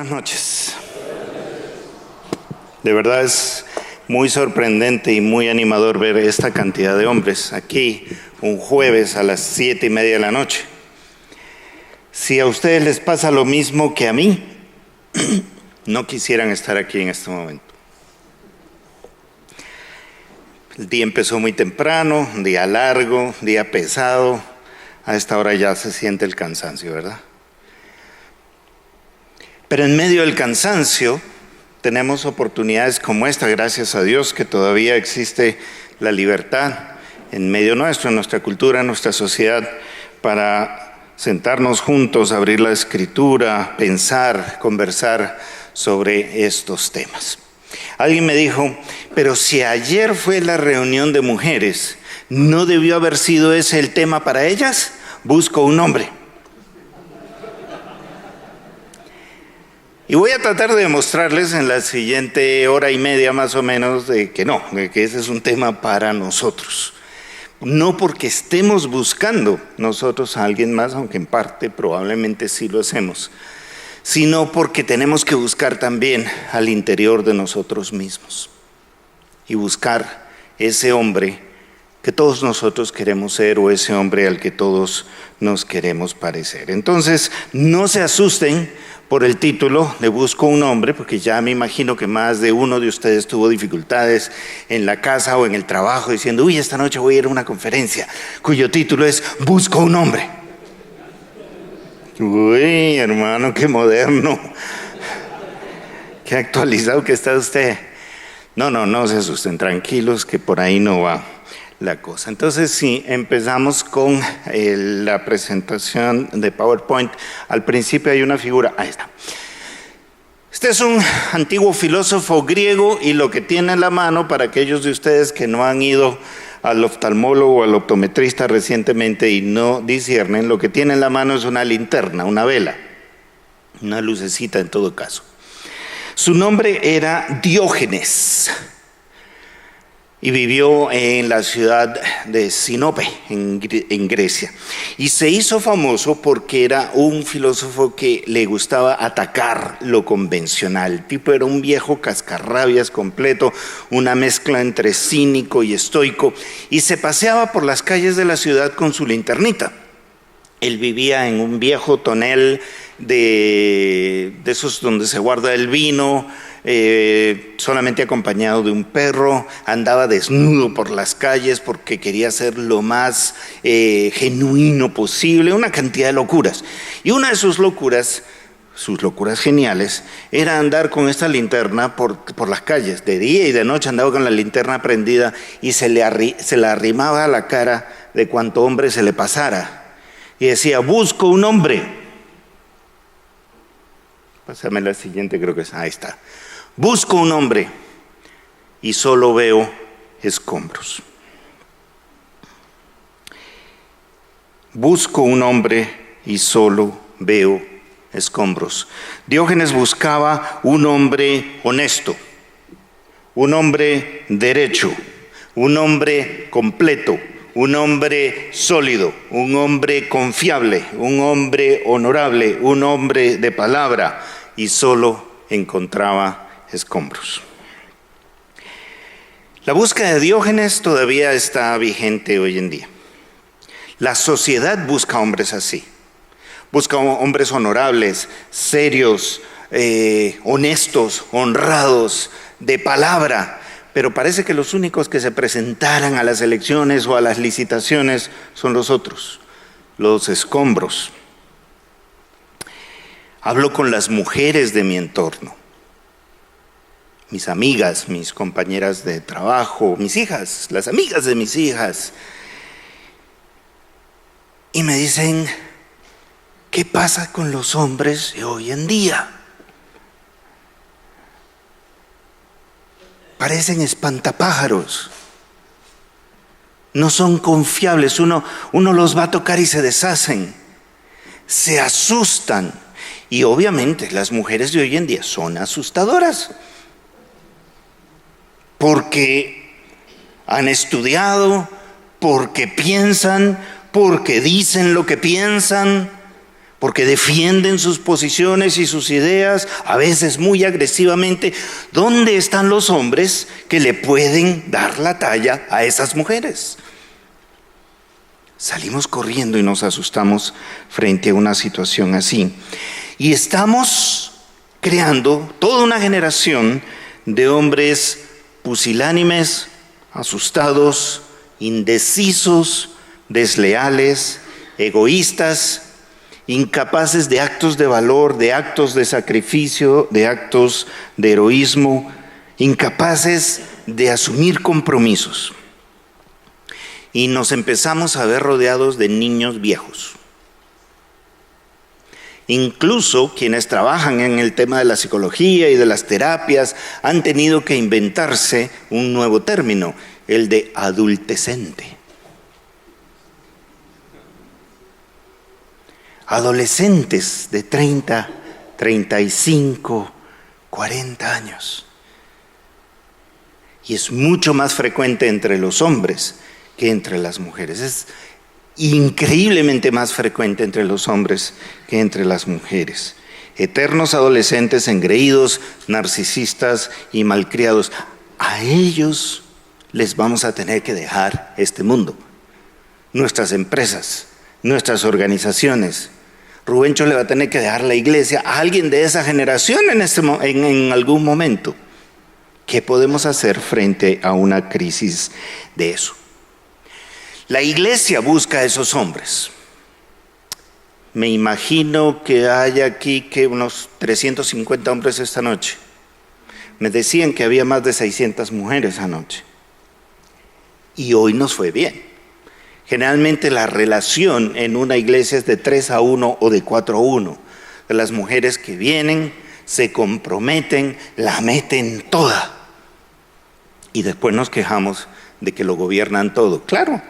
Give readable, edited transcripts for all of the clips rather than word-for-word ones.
Buenas noches. De verdad es muy sorprendente y muy animador ver esta cantidad de hombres aquí un jueves a las 7:30 de la noche. Si a ustedes les pasa lo mismo que a mí, no quisieran estar aquí en este momento. El día empezó muy temprano, un día largo, un día pesado. A esta hora ya se siente el cansancio, ¿verdad? Pero en medio del cansancio tenemos oportunidades como esta, gracias a Dios que todavía existe la libertad en medio nuestro, en nuestra cultura, en nuestra sociedad, para sentarnos juntos, abrir la escritura, pensar, conversar sobre estos temas. Alguien me dijo, pero si ayer fue la reunión de mujeres, ¿no debió haber sido ese el tema para ellas? Busco un hombre. Y voy a tratar de demostrarles en la siguiente hora y media más o menos de que no, de que ese es un tema para nosotros. No porque estemos buscando nosotros a alguien más, aunque en parte probablemente sí lo hacemos, sino porque tenemos que buscar también al interior de nosotros mismos y buscar ese hombre que todos nosotros queremos ser o ese hombre al que todos nos queremos parecer. Entonces, no se asusten por el título de Busco un hombre, porque ya me imagino que más de uno de ustedes tuvo dificultades en la casa o en el trabajo diciendo, uy, esta noche voy a ir a una conferencia cuyo título es Busco un hombre. Uy, hermano, qué moderno, qué actualizado que está usted. No se asusten, tranquilos que por ahí no va la cosa. Entonces, si empezamos con la presentación de PowerPoint, al principio hay una figura, ahí está. Este es un antiguo filósofo griego y lo que tiene en la mano, para aquellos de ustedes que no han ido al oftalmólogo o al optometrista recientemente y no disciernen, lo que tiene en la mano es una linterna, una vela, una lucecita en todo caso. Su nombre era Diógenes y vivió en la ciudad de Sinope, en Grecia. Y se hizo famoso porque era un filósofo que le gustaba atacar lo convencional. El tipo era un viejo cascarrabias completo, una mezcla entre cínico y estoico, y se paseaba por las calles de la ciudad con su linternita. Él vivía en un viejo tonel de esos donde se guarda el vino, solamente acompañado de un perro, andaba desnudo por las calles porque quería ser lo más genuino posible, una cantidad de locuras. Y una de sus locuras geniales, era andar con esta linterna por las calles, de día y de noche andaba con la linterna prendida y se la arrimaba a la cara de cuanto hombre se le pasara. Y decía, busco un hombre. Pásame la siguiente, creo que es, ahí está. Busco un hombre y solo veo escombros. Busco un hombre y solo veo escombros. Diógenes buscaba un hombre honesto, un hombre derecho, un hombre completo, un hombre sólido, un hombre confiable, un hombre honorable, un hombre de palabra, y solo encontraba escombros. La búsqueda de Diógenes todavía está vigente hoy en día. La sociedad busca hombres así, busca hombres honorables, serios, honestos, honrados, de palabra. Pero parece que los únicos que se presentaran a las elecciones o a las licitaciones son los otros, los escombros. Hablo con las mujeres de mi entorno, mis amigas, mis compañeras de trabajo, mis hijas, las amigas de mis hijas. Y me dicen, ¿qué pasa con los hombres de hoy en día? Parecen espantapájaros, no son confiables, uno los va a tocar y se deshacen, se asustan. Y obviamente las mujeres de hoy en día son asustadoras, porque han estudiado, porque piensan, porque dicen lo que piensan, porque defienden sus posiciones y sus ideas, a veces muy agresivamente. ¿Dónde están los hombres que le pueden dar la talla a esas mujeres? Salimos corriendo y nos asustamos frente a una situación así. Y estamos creando toda una generación de hombres pusilánimes, asustados, indecisos, desleales, egoístas, incapaces de actos de valor, de actos de sacrificio, de actos de heroísmo, incapaces de asumir compromisos. Y nos empezamos a ver rodeados de niños viejos. Incluso quienes trabajan en el tema de la psicología y de las terapias han tenido que inventarse un nuevo término, el de adultecente. Adolescentes de 30, 35, 40 años. Y es mucho más frecuente entre los hombres que entre las mujeres. Es increíblemente más frecuente entre los hombres que entre las mujeres. Eternos adolescentes engreídos, narcisistas y malcriados. A ellos les vamos a tener que dejar este mundo. Nuestras empresas, nuestras organizaciones. Rubencho le va a tener que dejar la iglesia a alguien de esa generación en algún momento. ¿Qué podemos hacer frente a una crisis de eso? La iglesia busca a esos hombres. Me imagino que hay aquí unos 350 hombres esta noche. Me decían que había más de 600 mujeres anoche. Y hoy nos fue bien. Generalmente la relación en una iglesia es de 3-1 o de 4-1. De las mujeres que vienen, se comprometen, la meten toda. Y después nos quejamos de que lo gobiernan todo. Claro.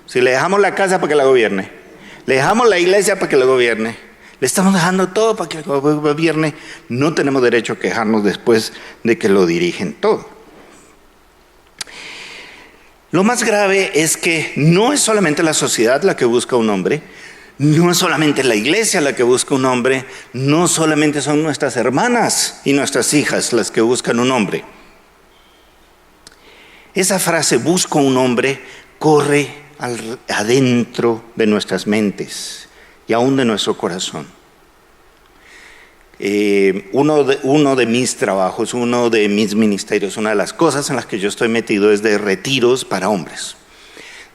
Si le dejamos la casa para que la gobierne, le dejamos la iglesia para que la gobierne, le estamos dejando todo para que la gobierne, no tenemos derecho a quejarnos después de que lo dirigen todo. Lo más grave es que no es solamente la sociedad la que busca un hombre, no es solamente la iglesia la que busca un hombre, no solamente son nuestras hermanas y nuestras hijas las que buscan un hombre. Esa frase, busco un hombre, corre adentro de nuestras mentes y aún de nuestro corazón. Uno de mis trabajos, uno de mis ministerios, una de las cosas en las que yo estoy metido es de retiros para hombres,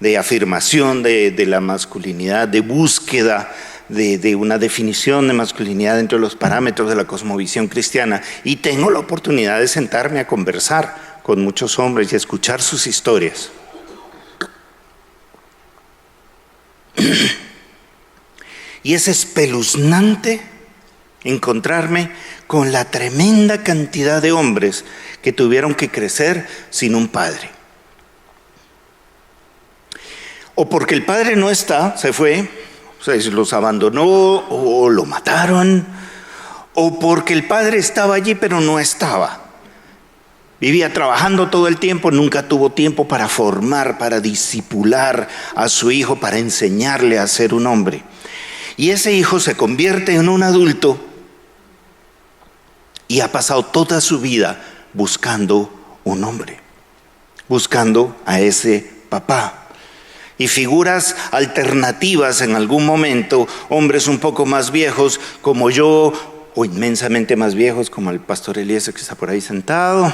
de afirmación de la masculinidad, de búsqueda de una definición de masculinidad dentro de los parámetros de la cosmovisión cristiana. Y tengo la oportunidad de sentarme a conversar con muchos hombres y a escuchar sus historias. Y es espeluznante encontrarme con la tremenda cantidad de hombres que tuvieron que crecer sin un padre. O porque el padre no está, se fue, o sea, los abandonó o lo mataron, o porque el padre estaba allí pero no estaba. Vivía trabajando todo el tiempo, nunca tuvo tiempo para formar, para discipular a su hijo, para enseñarle a ser un hombre. Y ese hijo se convierte en un adulto y ha pasado toda su vida buscando un hombre, buscando a ese papá. Y figuras alternativas en algún momento, hombres un poco más viejos como yo, o inmensamente más viejos como el pastor Eliezer que está por ahí sentado.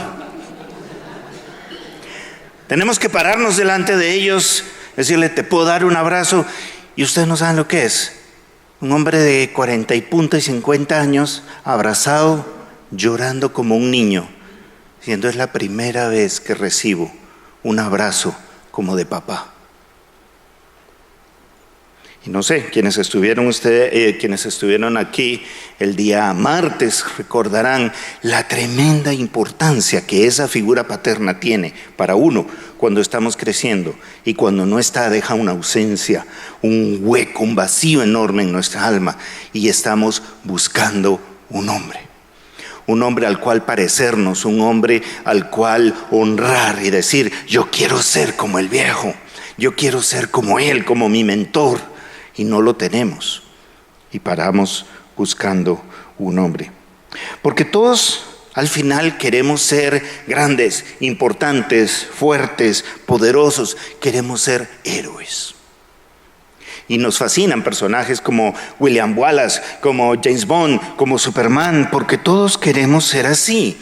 Tenemos que pararnos delante de ellos, decirle, te puedo dar un abrazo, y ustedes no saben lo que es. Un hombre de 40 y punta y 50 años, abrazado, llorando como un niño, diciendo, es la primera vez que recibo un abrazo como de papá. Y no sé, quienes estuvieron aquí el día martes recordarán la tremenda importancia que esa figura paterna tiene para uno cuando estamos creciendo, y cuando no está deja una ausencia, un hueco, un vacío enorme en nuestra alma, y estamos buscando un hombre al cual parecernos, un hombre al cual honrar y decir, yo quiero ser como el viejo, yo quiero ser como él, como mi mentor. y no lo tenemos. Y paramos buscando un hombre. Porque todos al final queremos ser grandes, importantes, fuertes, poderosos. Queremos ser héroes. Y nos fascinan personajes como William Wallace, como James Bond, como Superman, porque todos queremos ser así,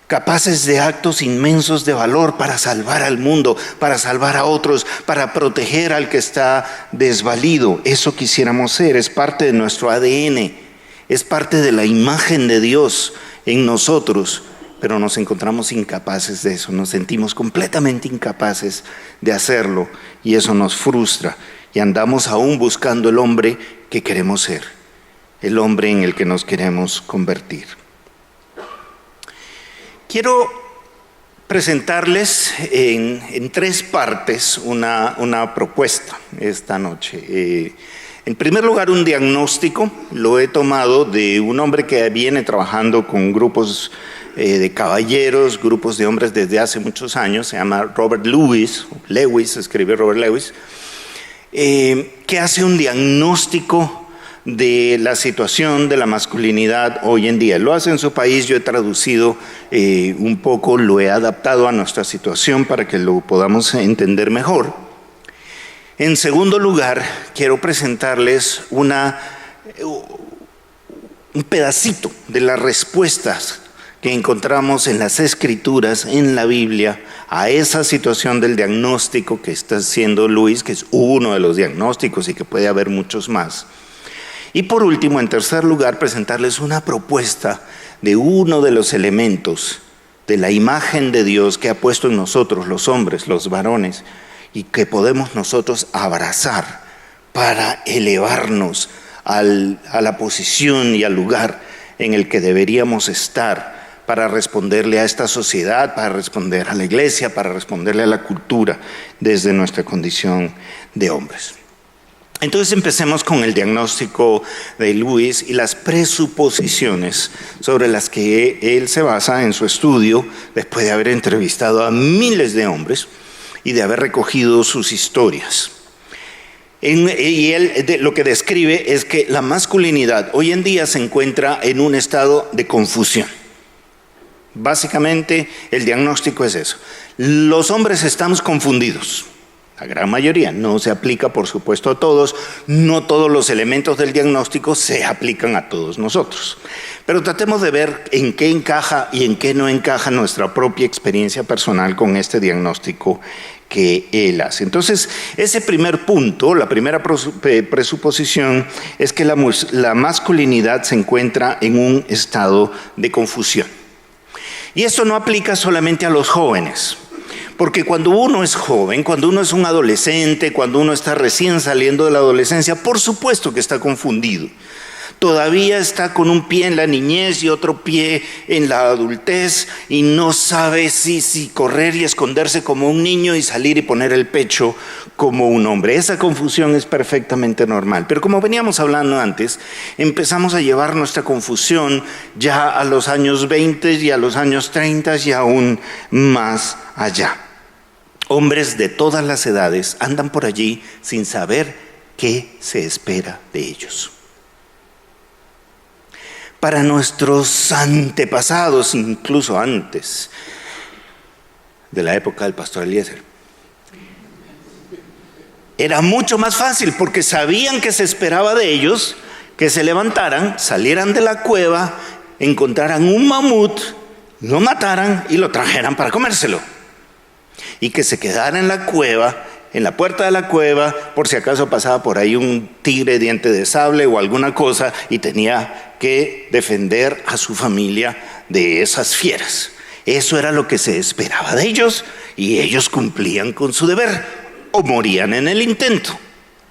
capaces de actos inmensos de valor para salvar al mundo, para salvar a otros, para proteger al que está desvalido. Eso quisiéramos ser, es parte de nuestro ADN, es parte de la imagen de Dios en nosotros, pero nos encontramos incapaces de eso, nos sentimos completamente incapaces de hacerlo y eso nos frustra. Y andamos aún buscando el hombre que queremos ser, el hombre en el que nos queremos convertir. Quiero presentarles en 3 partes una propuesta esta noche. En primer lugar, un diagnóstico. Lo he tomado de un hombre que viene trabajando con grupos de caballeros, grupos de hombres desde hace muchos años. Se llama Robert Lewis, escribe Robert Lewis. Que hace un diagnóstico de la situación de la masculinidad hoy en día. Lo hace en su país, yo he traducido un poco, lo he adaptado a nuestra situación para que lo podamos entender mejor. En segundo lugar, quiero presentarles un pedacito de las respuestas que encontramos en las Escrituras, en la Biblia, a esa situación del diagnóstico que está haciendo Luis, que es uno de los diagnósticos y que puede haber muchos más. Y por último, en tercer lugar, presentarles una propuesta de uno de los elementos de la imagen de Dios que ha puesto en nosotros, los hombres, los varones, y que podemos nosotros abrazar para elevarnos a la posición y al lugar en el que deberíamos estar, para responderle a esta sociedad, para responder a la iglesia, para responderle a la cultura desde nuestra condición de hombres. Entonces empecemos con el diagnóstico de Lewis y las presuposiciones sobre las que él se basa en su estudio después de haber entrevistado a miles de hombres y de haber recogido sus historias. Y él lo que describe es que la masculinidad hoy en día se encuentra en un estado de confusión. Básicamente, el diagnóstico es eso. Los hombres estamos confundidos. La gran mayoría, no se aplica por supuesto a todos, no todos los elementos del diagnóstico se aplican a todos nosotros. Pero tratemos de ver en qué encaja y en qué no encaja nuestra propia experiencia personal con este diagnóstico que él hace. Entonces, ese primer punto, la primera presuposición es que la masculinidad se encuentra en un estado de confusión. Y esto no aplica solamente a los jóvenes, porque cuando uno es joven, cuando uno es un adolescente, cuando uno está recién saliendo de la adolescencia, por supuesto que está confundido. Todavía está con un pie en la niñez y otro pie en la adultez y no sabe si correr y esconderse como un niño y salir y poner el pecho como un hombre. Esa confusión es perfectamente normal. Pero como veníamos hablando antes, empezamos a llevar nuestra confusión ya a los años 20 y a los años 30 y aún más allá. Hombres de todas las edades andan por allí sin saber qué se espera de ellos. Para nuestros antepasados, incluso antes de la época del pastor Eliezer, era mucho más fácil porque sabían que se esperaba de ellos que se levantaran, salieran de la cueva, encontraran un mamut, lo mataran y lo trajeran para comérselo. Y que se quedara en la cueva, en la puerta de la cueva, por si acaso pasaba por ahí un tigre diente de sable o alguna cosa y tenía que defender a su familia de esas fieras. Eso era lo que se esperaba de ellos y ellos cumplían con su deber o morían en el intento.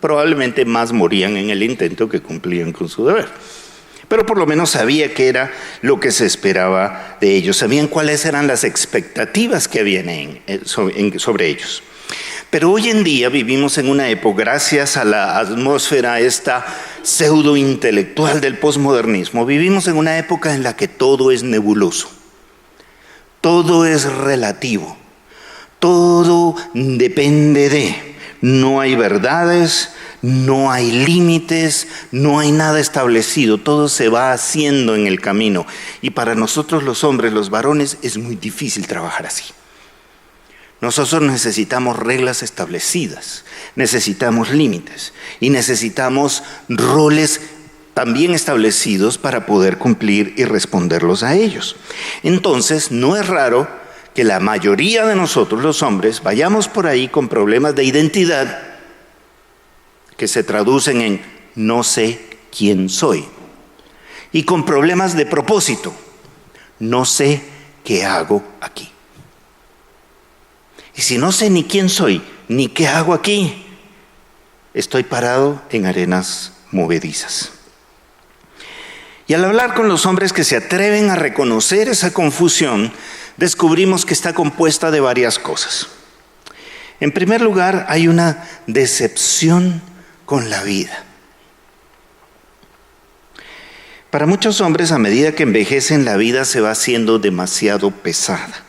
Probablemente más morían en el intento que cumplían con su deber. Pero por lo menos sabía qué era lo que se esperaba de ellos, sabían cuáles eran las expectativas que habían sobre ellos. Pero hoy en día vivimos en una época, gracias a la atmósfera esta pseudo-intelectual del posmodernismo, vivimos en una época en la que todo es nebuloso, todo es relativo, todo depende de. no hay verdades, no hay límites, no hay nada establecido, todo se va haciendo en el camino. Y para nosotros los hombres, los varones, es muy difícil trabajar así. Nosotros necesitamos reglas establecidas, necesitamos límites y necesitamos roles también establecidos para poder cumplir y responderlos a ellos. Entonces, no es raro que la mayoría de nosotros, los hombres, vayamos por ahí con problemas de identidad que se traducen en no sé quién soy, y con problemas de propósito, no sé qué hago aquí. Y si no sé ni quién soy, ni qué hago aquí, estoy parado en arenas movedizas. Y al hablar con los hombres que se atreven a reconocer esa confusión, descubrimos que está compuesta de varias cosas. En primer lugar, hay una decepción con la vida. Para muchos hombres, a medida que envejecen, la vida se va haciendo demasiado pesada.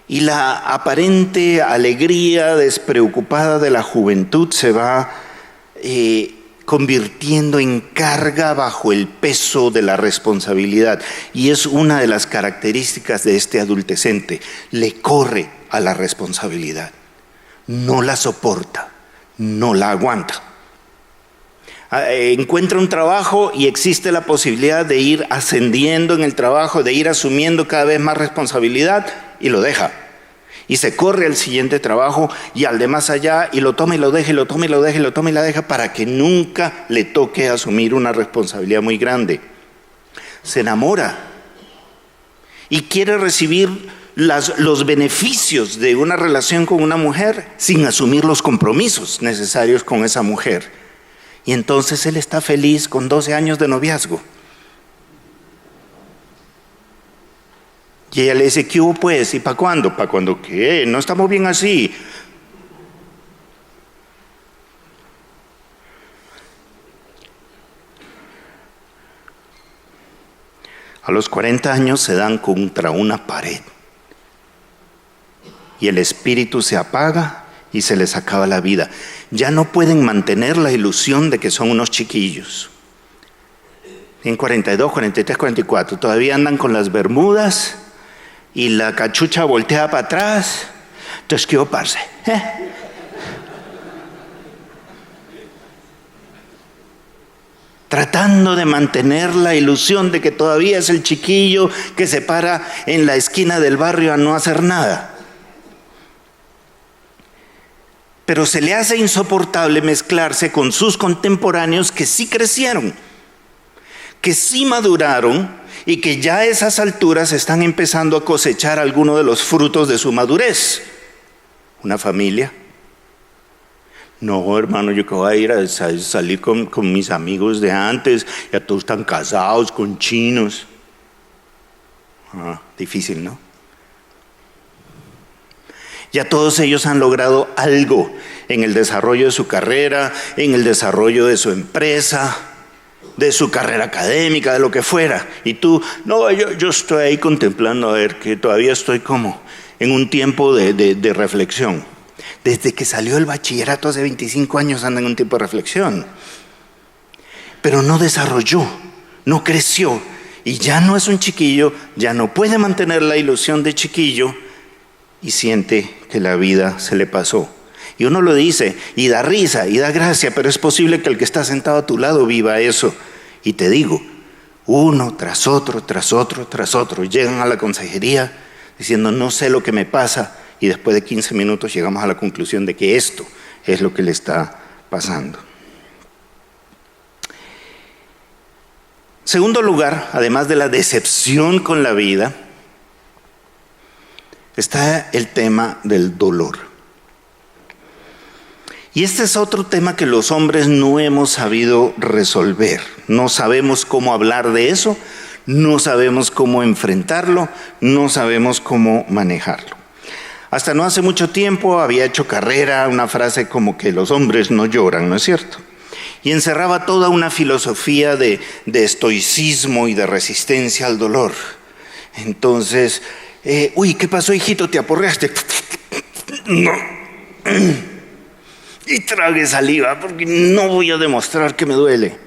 Y la aparente alegría despreocupada de la juventud se va convirtiendo en carga bajo el peso de la responsabilidad. Y es una de las características de este adultecente. Le corre a la responsabilidad. No la soporta, no la aguanta. Encuentra un trabajo y existe la posibilidad de ir ascendiendo en el trabajo, de ir asumiendo cada vez más responsabilidad, y lo deja. Y se corre al siguiente trabajo y al de más allá, y lo toma y lo deja, y lo toma y lo deja, y lo toma y la deja, para que nunca le toque asumir una responsabilidad muy grande. Se enamora y quiere recibir los beneficios de una relación con una mujer sin asumir los compromisos necesarios con esa mujer. Y entonces él está feliz con 12 años de noviazgo. Y ella le dice, ¿qué hubo pues? ¿Y para cuándo? ¿Para cuándo qué? No estamos bien así. A los 40 años se dan contra una pared. Y el espíritu se apaga y se les acaba la vida. Ya no pueden mantener la ilusión de que son unos chiquillos. En 42, 43, 44, todavía andan con las bermudas y la cachucha volteada para atrás. Entonces, ¿qué parce? Tratando de mantener la ilusión de que todavía es el chiquillo que se para en la esquina del barrio a no hacer nada. Pero se le hace insoportable mezclarse con sus contemporáneos que sí crecieron, que sí maduraron y que ya a esas alturas están empezando a cosechar algunos de los frutos de su madurez. Una familia. No, hermano, yo que voy a ir a salir con mis amigos de antes, ya todos están casados con chinos. Difícil, ¿no? Ya todos ellos han logrado algo en el desarrollo de su carrera, en el desarrollo de su empresa, de su carrera académica, de lo que fuera. Y tú, no, yo estoy ahí contemplando, a ver, que todavía estoy como en un tiempo de reflexión. Desde que salió el bachillerato hace 25 años anda en un tiempo de reflexión. Pero no desarrolló, no creció, y ya no es un chiquillo, ya no puede mantener la ilusión de chiquillo, y siente que la vida se le pasó. Y uno lo dice, y da risa, y da gracia, pero es posible que el que está sentado a tu lado viva eso. Y te digo, uno tras otro, tras otro, tras otro, llegan a la consejería diciendo, no sé lo que me pasa, y después de 15 minutos llegamos a la conclusión de que esto es lo que le está pasando. Segundo lugar, además de la decepción con la vida, está el tema del dolor. Y este es otro tema que los hombres no hemos sabido resolver. No sabemos cómo hablar de eso, no sabemos cómo enfrentarlo, no sabemos cómo manejarlo. Hasta no hace mucho tiempo había hecho carrera una frase como que los hombres no lloran, ¿no es cierto? Y encerraba toda una filosofía de estoicismo y de resistencia al dolor. Entonces, uy, ¿qué pasó, hijito? ¿Te aporreaste? No. y trague saliva porque no voy a demostrar que me duele.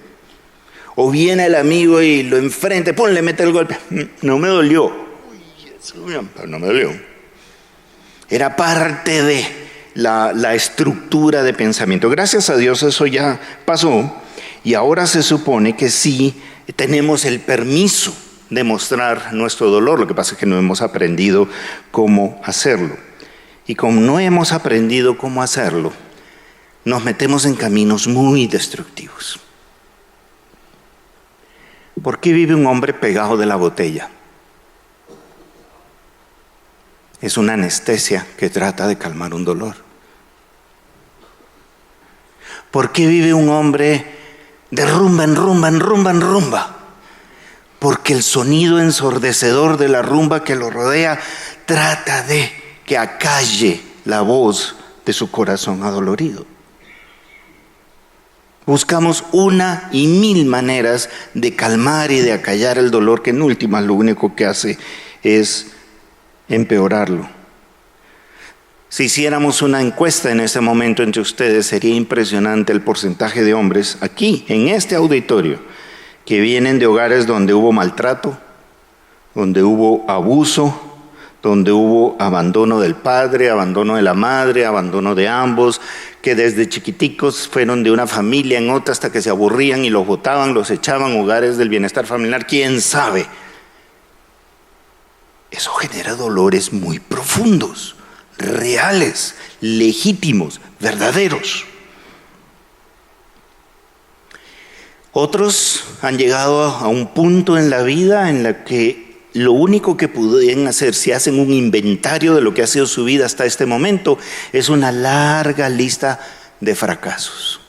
O viene el amigo y lo enfrenta, le mete el golpe. No me dolió. Pero no me dolió. Era parte de la estructura de pensamiento. Gracias a Dios eso ya pasó y ahora se supone que sí tenemos el permiso de mostrar nuestro dolor. Lo que pasa es que no hemos aprendido cómo hacerlo. Y como no hemos aprendido cómo hacerlo, nos metemos en caminos muy destructivos. ¿Por qué vive un hombre pegado de la botella? Es una anestesia que trata de calmar un dolor. ¿Por qué vive un hombre de rumba en rumba, en rumba en rumba? Porque el sonido ensordecedor de la rumba que lo rodea trata de que acalle la voz de su corazón adolorido. Buscamos una y mil maneras de calmar y de acallar el dolor que en últimas lo único que hace es empeorarlo. Si hiciéramos una encuesta en este momento entre ustedes, sería impresionante el porcentaje de hombres aquí, en este auditorio, que vienen de hogares donde hubo maltrato, donde hubo abuso, donde hubo abandono del padre, abandono de la madre, abandono de ambos, que desde chiquiticos fueron de una familia en otra hasta que se aburrían y los botaban, los echaban, hogares del bienestar familiar, quién sabe. Eso genera dolores muy profundos, reales, legítimos, verdaderos. Otros han llegado a un punto en la vida en la que lo único que pueden hacer, si hacen un inventario de lo que ha sido su vida hasta este momento, es una larga lista de fracasos.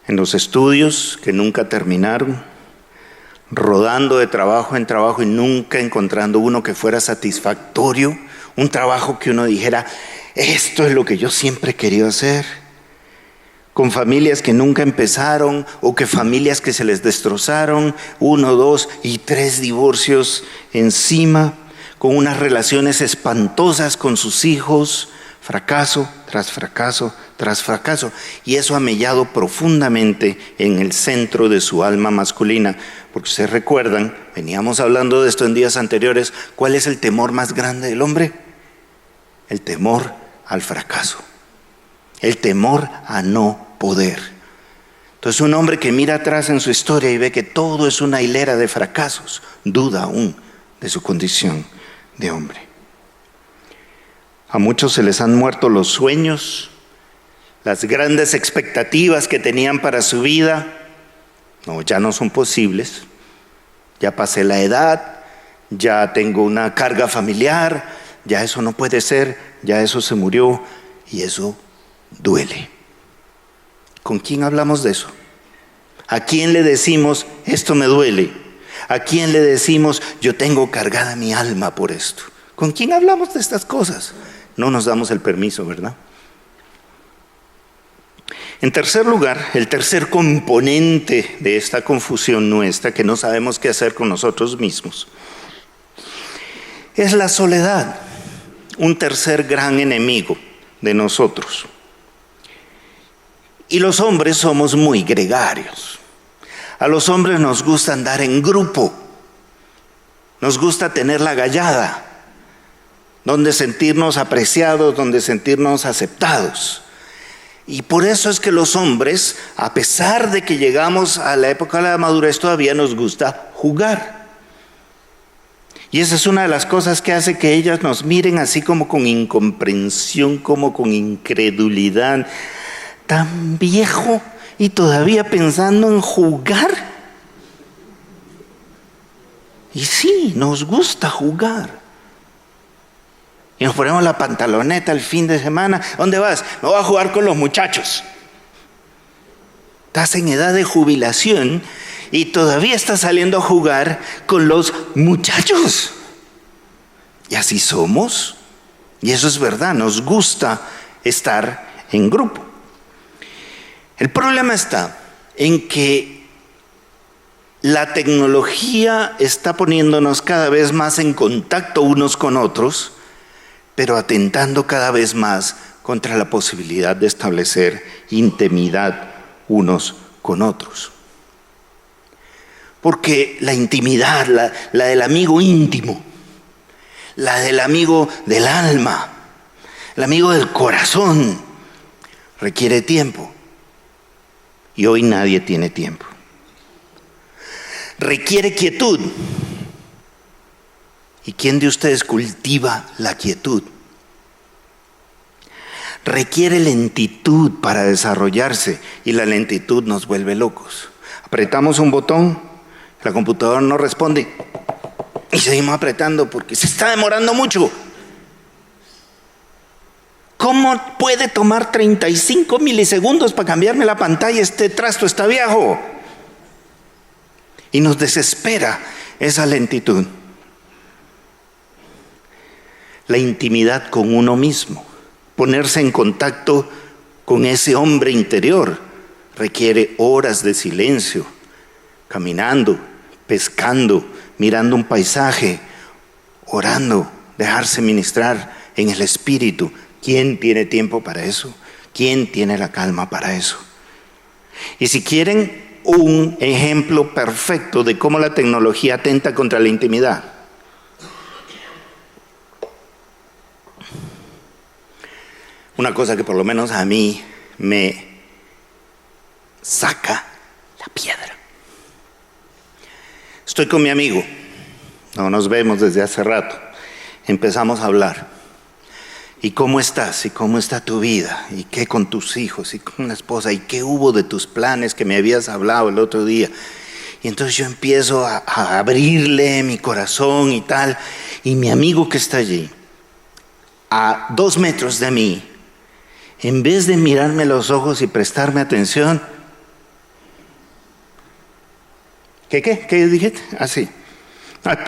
En los estudios que nunca terminaron, rodando de trabajo en trabajo y nunca encontrando uno que fuera satisfactorio, un trabajo que uno dijera, esto es lo que yo siempre he querido hacer. Con familias que nunca empezaron o que familias que se les destrozaron, 1, 2 y 3 divorcios encima, con unas relaciones espantosas con sus hijos, fracaso tras fracaso tras fracaso. Y eso ha mellado profundamente en el centro de su alma masculina. Porque ustedes recuerdan, veníamos hablando de esto en días anteriores, ¿cuál es el temor más grande del hombre? El temor al fracaso. El temor a no poder. Entonces un hombre que mira atrás en su historia y ve que todo es una hilera de fracasos, duda aún de su condición de hombre. A muchos se les han muerto los sueños, las grandes expectativas que tenían para su vida, no, ya no son posibles. Ya pasé la edad, ya tengo una carga familiar, ya eso no puede ser, ya eso se murió y eso duele. ¿Con quién hablamos de eso? ¿A quién le decimos, esto me duele? ¿A quién le decimos, yo tengo cargada mi alma por esto? ¿Con quién hablamos de estas cosas? No nos damos el permiso, ¿verdad? En tercer lugar, el tercer componente de esta confusión nuestra, que no sabemos qué hacer con nosotros mismos, es la soledad, un tercer gran enemigo de nosotros. Y los hombres somos muy gregarios. A los hombres nos gusta andar en grupo, nos gusta tener la gallada, donde sentirnos apreciados, donde sentirnos aceptados. Y por eso es que los hombres, a pesar de que llegamos a la época de la madurez, todavía nos gusta jugar. Y esa es una de las cosas que hace que ellas nos miren así como con incomprensión, como con incredulidad. Tan viejo y todavía pensando en jugar. Y sí, nos gusta jugar. Y nos ponemos la pantaloneta el fin de semana. ¿Dónde vas? Me voy a jugar con los muchachos. Estás en edad de jubilación y todavía estás saliendo a jugar con los muchachos. Y así somos. Y eso es verdad, nos gusta estar en grupo. El problema está en que la tecnología está poniéndonos cada vez más en contacto unos con otros, pero atentando cada vez más contra la posibilidad de establecer intimidad unos con otros. Porque la intimidad, la del amigo íntimo, la del amigo del alma, el amigo del corazón, requiere tiempo. Y hoy nadie tiene tiempo. Requiere quietud. ¿Y quién de ustedes cultiva la quietud? Requiere lentitud para desarrollarse, y la lentitud nos vuelve locos. Apretamos un botón, la computadora no responde y seguimos apretando porque se está demorando mucho. ¿Cómo puede tomar 35 milisegundos para cambiarme la pantalla? Este trasto está viejo. Y nos desespera esa lentitud. La intimidad con uno mismo, ponerse en contacto con ese hombre interior, requiere horas de silencio, caminando, pescando, mirando un paisaje, orando, dejarse ministrar en el espíritu. ¿Quién tiene tiempo para eso? ¿Quién tiene la calma para eso? Y si quieren un ejemplo perfecto de cómo la tecnología atenta contra la intimidad, una cosa que por lo menos a mí me saca la piedra. Estoy con mi amigo, no nos vemos desde hace rato, empezamos a hablar. ¿Y cómo estás? ¿Y cómo está tu vida? ¿Y qué con tus hijos? ¿Y con la esposa? ¿Y qué hubo de tus planes que me habías hablado el otro día? Y entonces yo empiezo a abrirle mi corazón y tal, y mi amigo que está allí, a 2 metros de mí, en vez de mirarme a los ojos y prestarme atención, ¿qué dijiste? Así.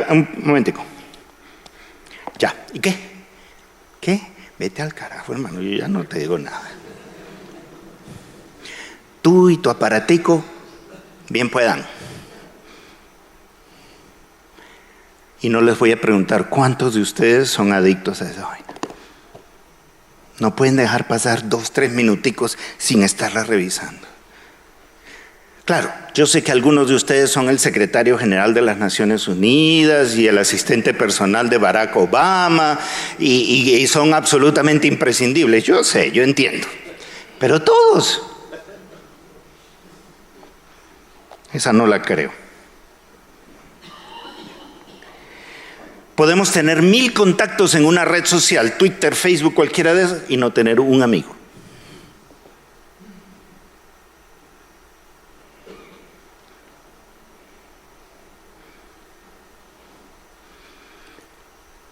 Un momentico. Ya, ¿y qué? ¿Qué? Vete al carajo, hermano, yo ya no te digo nada. Tú y tu aparatico, bien puedan. Y no les voy a preguntar cuántos de ustedes son adictos a esa vaina. No pueden dejar pasar 2, 3 minuticos sin estarla revisando. Claro, yo sé que algunos de ustedes son el secretario general de las Naciones Unidas y el asistente personal de Barack Obama y son absolutamente imprescindibles. Yo sé, yo entiendo. Pero todos. Esa no la creo. Podemos tener 1000 contactos en una red social, Twitter, Facebook, cualquiera de esas, y no tener un amigo.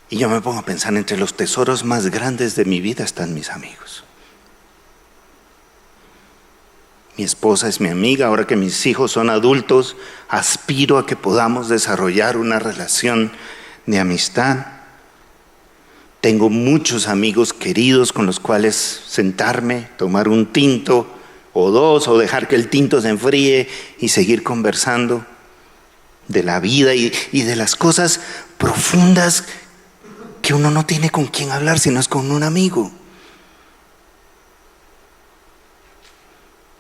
Y yo me pongo a pensar, entre los tesoros más grandes de mi vida están mis amigos. Mi esposa es mi amiga, ahora que mis hijos son adultos, aspiro a que podamos desarrollar una relación de amistad. Tengo muchos amigos queridos con los cuales sentarme, tomar un tinto o 2, o dejar que el tinto se enfríe y seguir conversando de la vida y de las cosas profundas que uno no tiene con quién hablar, sino es con un amigo.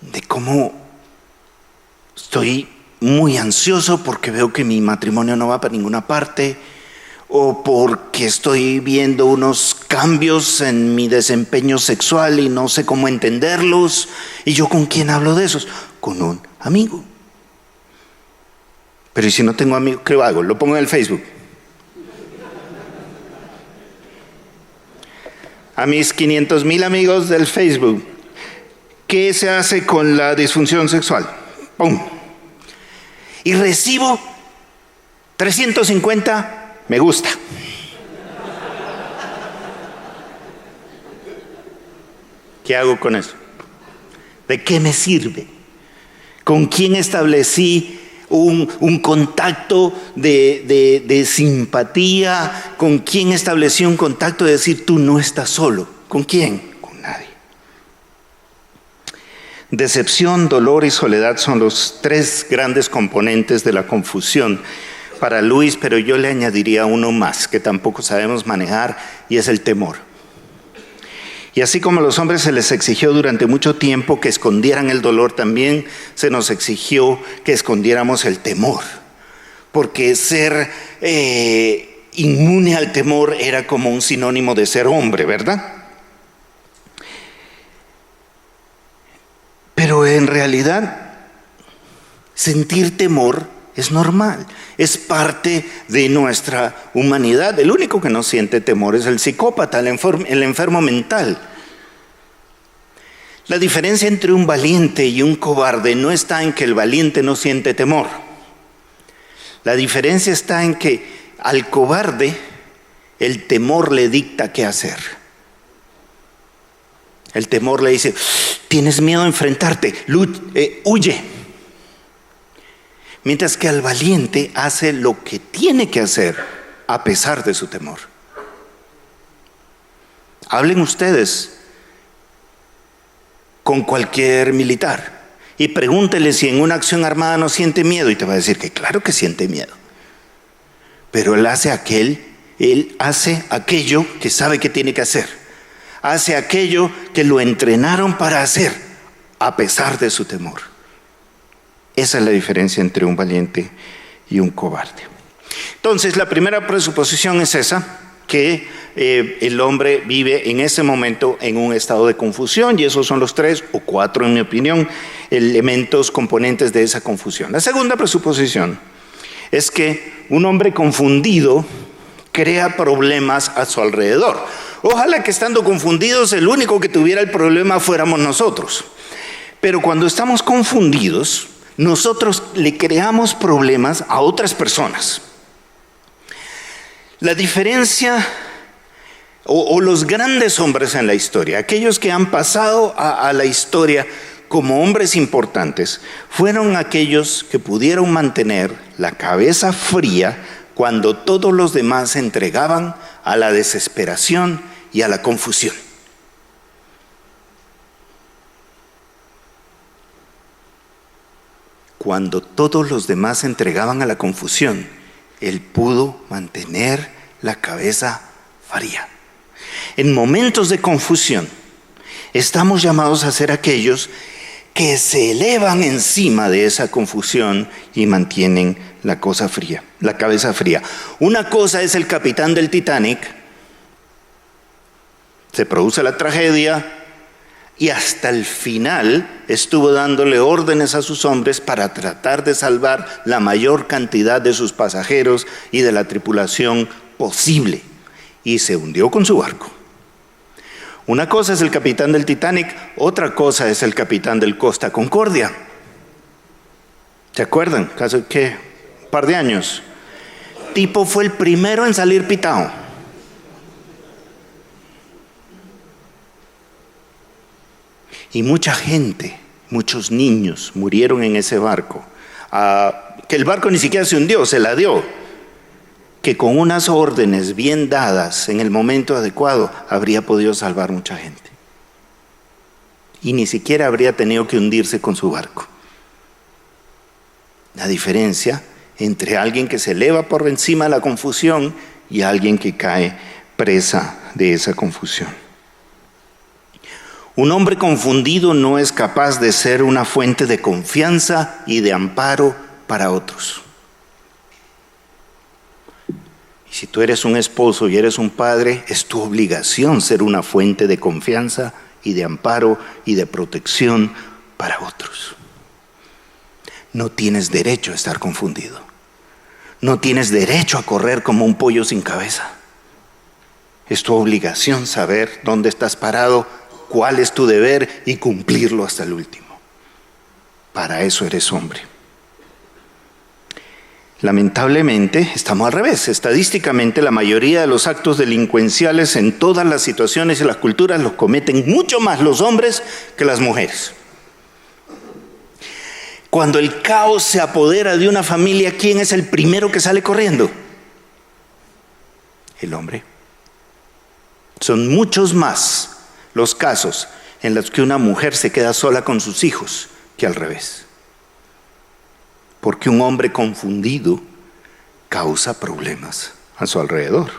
De cómo estoy muy ansioso porque veo que mi matrimonio no va para ninguna parte, o porque estoy viendo unos cambios en mi desempeño sexual y no sé cómo entenderlos. ¿Y yo con quién hablo de esos? Con un amigo. Pero ¿y si no tengo amigo? ¿Qué hago? Lo pongo en el Facebook. A mis 500,000 amigos del Facebook, ¿qué se hace con la disfunción sexual? ¡Pum! Y recibo 350 me gusta. ¿Qué hago con eso? ¿De qué me sirve? ¿Con quién establecí un contacto de simpatía? ¿Con quién establecí un contacto de decir tú no estás solo? ¿Con quién? Con nadie. Decepción, dolor y soledad son los tres grandes componentes de la confusión para Luis, pero yo le añadiría uno más que tampoco sabemos manejar, y es el temor. Y así como a los hombres se les exigió durante mucho tiempo que escondieran el dolor, también se nos exigió que escondiéramos el temor, porque ser inmune al temor era como un sinónimo de ser hombre, ¿verdad? Pero en realidad, sentir temor es normal, es parte de nuestra humanidad. El único que no siente temor es el psicópata, el enfermo mental. La diferencia entre un valiente y un cobarde no está en que el valiente no siente temor. La diferencia está en que al cobarde el temor le dicta qué hacer. El temor le dice: tienes miedo a enfrentarte, huye. Mientras que al valiente hace lo que tiene que hacer a pesar de su temor. Hablen ustedes con cualquier militar y pregúntele si en una acción armada no siente miedo, y te va a decir que claro que siente miedo. Pero él hace aquello que sabe que tiene que hacer. Hace aquello que lo entrenaron para hacer a pesar de su temor. Esa es la diferencia entre un valiente y un cobarde. Entonces, la primera presuposición es esa, que el hombre vive en ese momento en un estado de confusión, y esos son los 3 o 4, en mi opinión, elementos, componentes de esa confusión. La segunda presuposición es que un hombre confundido crea problemas a su alrededor. Ojalá que estando confundidos el único que tuviera el problema fuéramos nosotros. Pero cuando estamos confundidos, nosotros le creamos problemas a otras personas. La diferencia, o los grandes hombres en la historia, aquellos que han pasado a la historia como hombres importantes, fueron aquellos que pudieron mantener la cabeza fría cuando todos los demás se entregaban a la desesperación y a la confusión. Cuando todos los demás se entregaban a la confusión, él pudo mantener la cabeza fría. En momentos de confusión, estamos llamados a ser aquellos que se elevan encima de esa confusión y mantienen la cabeza fría. Una cosa es el capitán del Titanic. Se produce la tragedia y hasta el final estuvo dándole órdenes a sus hombres para tratar de salvar la mayor cantidad de sus pasajeros y de la tripulación posible, y se hundió con su barco. Una cosa es el capitán del Titanic, otra cosa es el capitán del Costa Concordia. ¿Se acuerdan? Hace un par de años. Tipo fue el primero en salir pitado. Y mucha gente, muchos niños murieron en ese barco. Que el barco ni siquiera se hundió, se la dio. Que con unas órdenes bien dadas en el momento adecuado habría podido salvar mucha gente. Y ni siquiera habría tenido que hundirse con su barco. La diferencia entre alguien que se eleva por encima de la confusión y alguien que cae presa de esa confusión. Un hombre confundido no es capaz de ser una fuente de confianza y de amparo para otros. Y si tú eres un esposo y eres un padre, es tu obligación ser una fuente de confianza y de amparo y de protección para otros. No tienes derecho a estar confundido. No tienes derecho a correr como un pollo sin cabeza. Es tu obligación saber dónde estás parado, cuál es tu deber y cumplirlo hasta el último. Para eso eres hombre. Lamentablemente, estamos al revés. Estadísticamente, la mayoría de los actos delincuenciales en todas las situaciones y las culturas los cometen mucho más los hombres que las mujeres. Cuando el caos se apodera de una familia, ¿quién es el primero que sale corriendo? El hombre. Son muchos más los casos en las que una mujer se queda sola con sus hijos que al revés. Porque un hombre confundido causa problemas a su alrededor.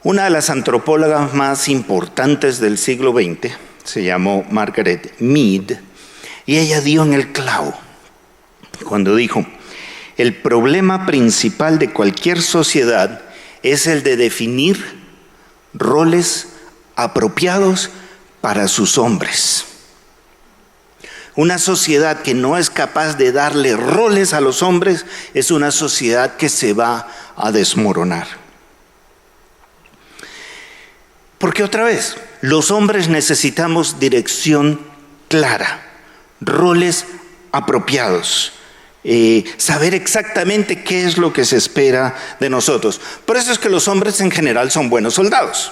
Una de las antropólogas más importantes del siglo XX se llamó Margaret Mead, y ella dio en el clavo cuando dijo: el problema principal de cualquier sociedad es el de definir roles apropiados para sus hombres. Una sociedad que no es capaz de darle roles a los hombres es una sociedad que se va a desmoronar. Porque otra vez, los hombres necesitamos dirección clara, roles apropiados, saber exactamente qué es lo que se espera de nosotros. Por eso es que los hombres en general son buenos soldados.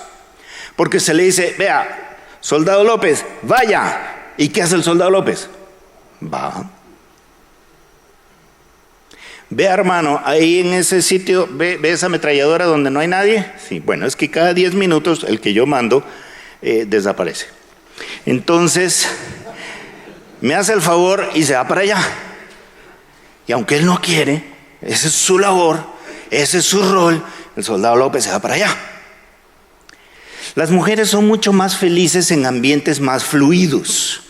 Porque se le dice: vea, soldado López, vaya. ¿Y qué hace el soldado López? Va. Vea, hermano, ahí en ese sitio, ve esa ametralladora donde no hay nadie. Sí, bueno, es que cada 10 minutos el que yo mando desaparece. Entonces, me hace el favor y se va para allá. Y aunque él no quiere, esa es su labor, ese es su rol, el soldado López se va para allá. Las mujeres son mucho más felices en ambientes más fluidos,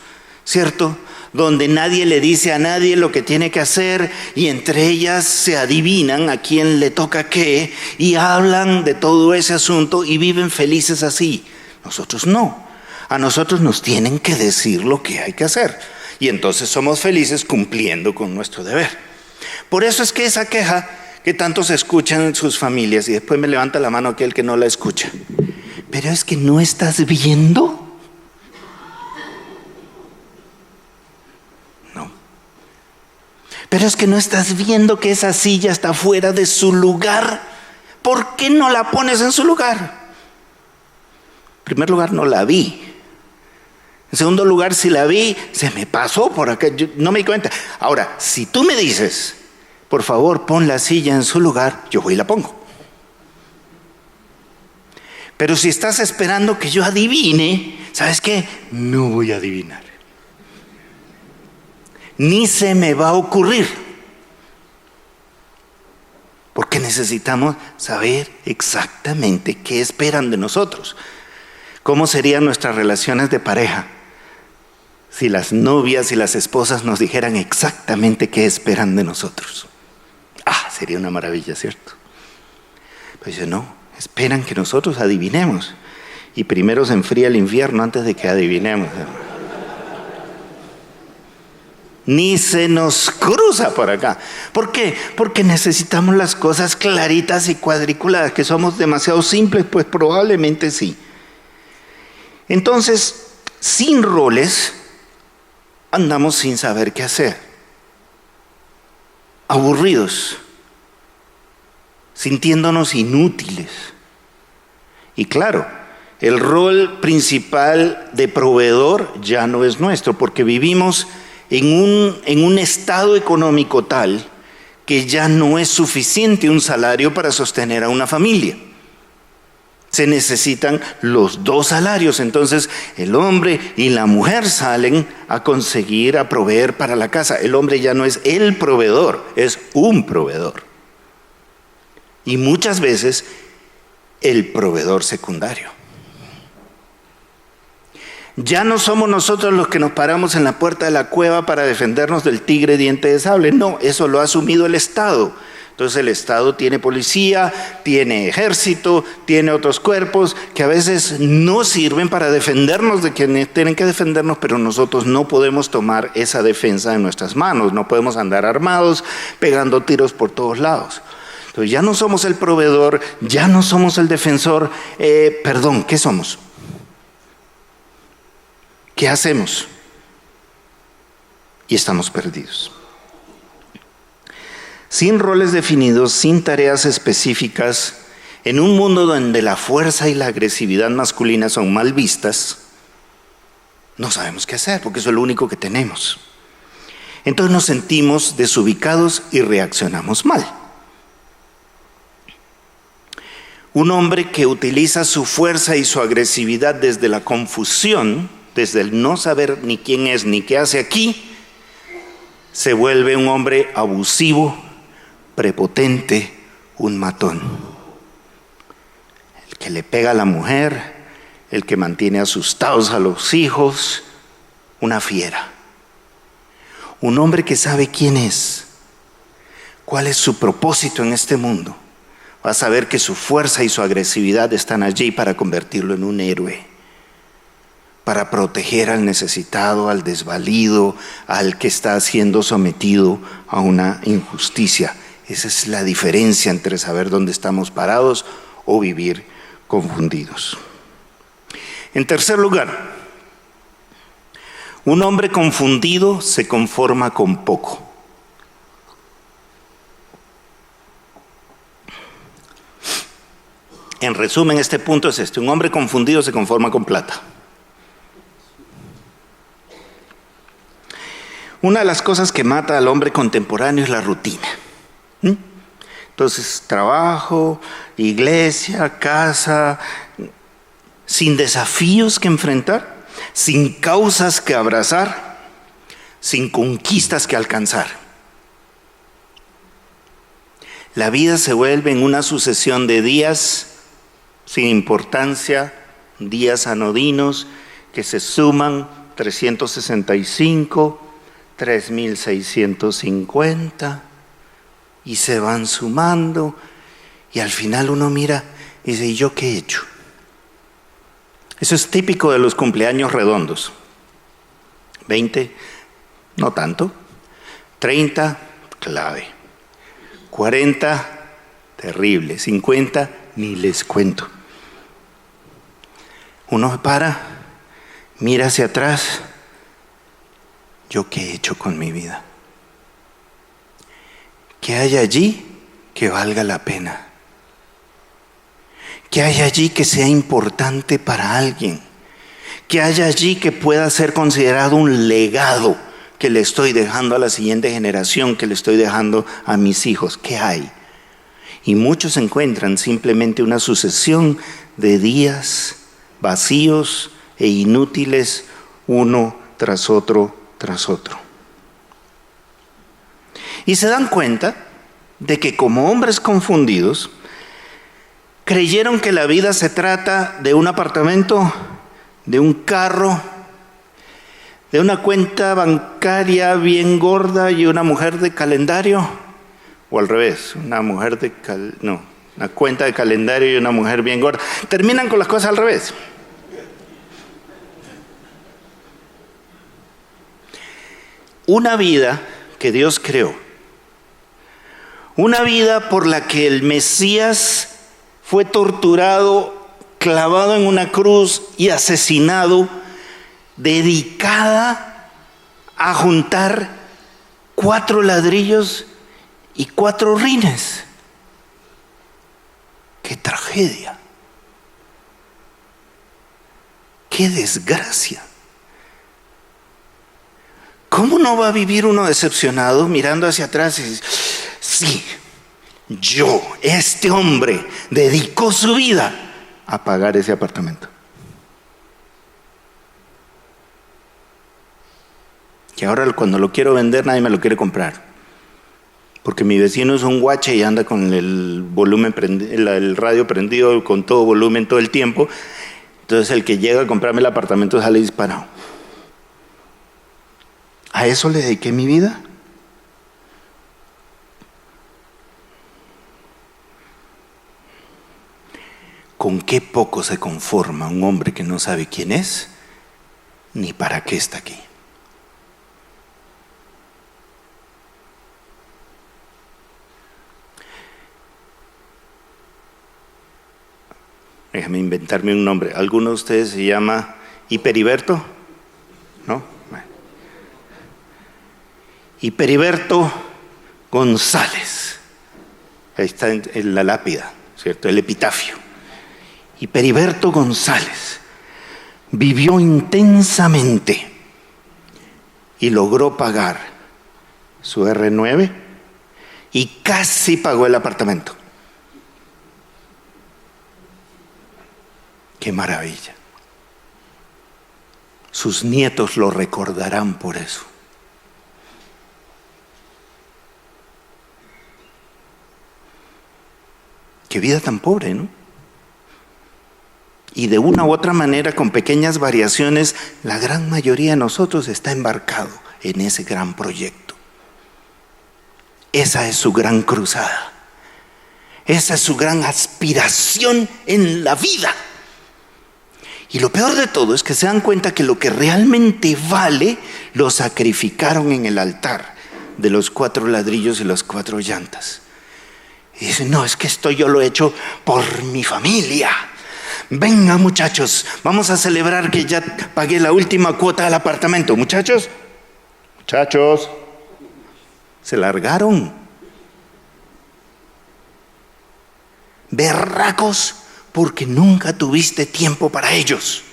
¿cierto? Donde nadie le dice a nadie lo que tiene que hacer y entre ellas se adivinan a quién le toca qué y hablan de todo ese asunto y viven felices así. Nosotros no. A nosotros nos tienen que decir lo que hay que hacer y entonces somos felices cumpliendo con nuestro deber. Por eso es que esa queja que tanto se escucha en sus familias, y después me levanta la mano aquel que no la escucha: pero es que no estás viendo. No. Pero es que no estás viendo que esa silla está fuera de su lugar. ¿Por qué no la pones en su lugar? En primer lugar, no la vi. En segundo lugar, si la vi, se me pasó por acá, yo no me di cuenta. Ahora, si tú me dices: por favor, pon la silla en su lugar, yo voy y la pongo. Pero si estás esperando que yo adivine, ¿sabes qué? No voy a adivinar. Ni se me va a ocurrir. Porque necesitamos saber exactamente qué esperan de nosotros. ¿Cómo serían nuestras relaciones de pareja si las novias y las esposas nos dijeran exactamente qué esperan de nosotros? Sería una maravilla, ¿cierto? Pues yo no. Esperan que nosotros adivinemos. Y primero se enfría el infierno antes de que adivinemos. Ni se nos cruza por acá. ¿Por qué? Porque necesitamos las cosas claritas y cuadriculadas. ¿Que somos demasiado simples? Pues probablemente sí. Entonces, sin roles, andamos sin saber qué hacer. Aburridos. Sintiéndonos inútiles. Y claro, el rol principal de proveedor ya no es nuestro, porque vivimos en un estado económico tal que ya no es suficiente un salario para sostener a una familia. Se necesitan los dos salarios, entonces el hombre y la mujer salen a conseguir, a proveer para la casa. El hombre ya no es el proveedor, es un proveedor. Y muchas veces el proveedor secundario. Ya no somos nosotros los que nos paramos en la puerta de la cueva para defendernos del tigre diente de sable. No, eso lo ha asumido el Estado. Entonces el Estado tiene policía, tiene ejército, tiene otros cuerpos que a veces no sirven para defendernos de quienes tienen que defendernos, pero nosotros no podemos tomar esa defensa en nuestras manos. No podemos andar armados, pegando tiros por todos lados. Entonces ya no somos el proveedor, ya no somos el defensor. ¿Qué somos? ¿Qué hacemos? Y estamos perdidos. Sin roles definidos, sin tareas específicas, en un mundo donde la fuerza y la agresividad masculina son mal vistas, no sabemos qué hacer, porque eso es lo único que tenemos. Entonces nos sentimos desubicados y reaccionamos mal. Un hombre que utiliza su fuerza y su agresividad desde la confusión, desde el no saber ni quién es ni qué hace aquí, se vuelve un hombre abusivo, prepotente, un matón. El que le pega a la mujer, el que mantiene asustados a los hijos, una fiera. Un hombre que sabe quién es, cuál es su propósito en este mundo. Va a saber que su fuerza y su agresividad están allí para convertirlo en un héroe, para proteger al necesitado, al desvalido, al que está siendo sometido a una injusticia. Esa es la diferencia entre saber dónde estamos parados o vivir confundidos. En tercer lugar, un hombre confundido se conforma con poco. En resumen, este punto es este: un hombre confundido se conforma con plata. Una de las cosas que mata al hombre contemporáneo es la rutina. Entonces, trabajo, iglesia, casa, sin desafíos que enfrentar, sin causas que abrazar, sin conquistas que alcanzar. La vida se vuelve en una sucesión de días sin importancia, días anodinos que se suman 365, 3650 y se van sumando, y al final uno mira y dice: ¿y yo qué he hecho? Eso es típico de los cumpleaños redondos. 20, no tanto. 30, clave. 40, terrible. 50, ni les cuento. Uno se para, mira hacia atrás: ¿yo qué he hecho con mi vida? ¿Qué hay allí que valga la pena? ¿Qué hay allí que sea importante para alguien? ¿Qué hay allí que pueda ser considerado un legado que le estoy dejando a la siguiente generación, que le estoy dejando a mis hijos? ¿Qué hay? Y muchos encuentran simplemente una sucesión de días vacíos e inútiles, uno tras otro tras otro. Y se dan cuenta de que como hombres confundidos, creyeron que la vida se trata de un apartamento, de un carro, de una cuenta bancaria bien gorda y una mujer de calendario, o al revés, una cuenta de calendario y una mujer bien gorda. Terminan con las cosas al revés. Una vida que Dios creó, una vida por la que el Mesías fue torturado, clavado en una cruz y asesinado, dedicada a juntar 4 ladrillos y 4 rines. ¡Qué tragedia! ¡Qué desgracia! ¿Cómo no va a vivir uno decepcionado mirando hacia atrás y dice: sí, este hombre dedicó su vida a pagar ese apartamento? Y ahora cuando lo quiero vender nadie me lo quiere comprar, porque mi vecino es un guache y anda con el volumen el radio prendido con todo volumen todo el tiempo. Entonces el que llega a comprarme el apartamento sale disparado. ¿A eso le dediqué mi vida? ¿Con qué poco se conforma un hombre que no sabe quién es ni para qué está aquí? Déjame inventarme un nombre. ¿Alguno de ustedes se llama Hiperiberto? ¿No? Bueno. Hiperiberto González. Ahí está en la lápida, ¿cierto? El epitafio. Hiperiberto González vivió intensamente y logró pagar su R9 y casi pagó el apartamento. Qué maravilla. Sus nietos lo recordarán por eso. Qué vida tan pobre, ¿no? Y de una u otra manera, con pequeñas variaciones, la gran mayoría de nosotros está embarcado en ese gran proyecto. Esa es su gran cruzada. Esa es su gran aspiración en la vida. Y lo peor de todo es que se dan cuenta que lo que realmente vale lo sacrificaron en el altar de los 4 ladrillos y las 4 llantas. Y dicen, no, es que esto yo lo he hecho por mi familia. Venga, muchachos, vamos a celebrar que ya pagué la última cuota del apartamento. Muchachos, se largaron. Berracos porque nunca tuviste tiempo para ellos.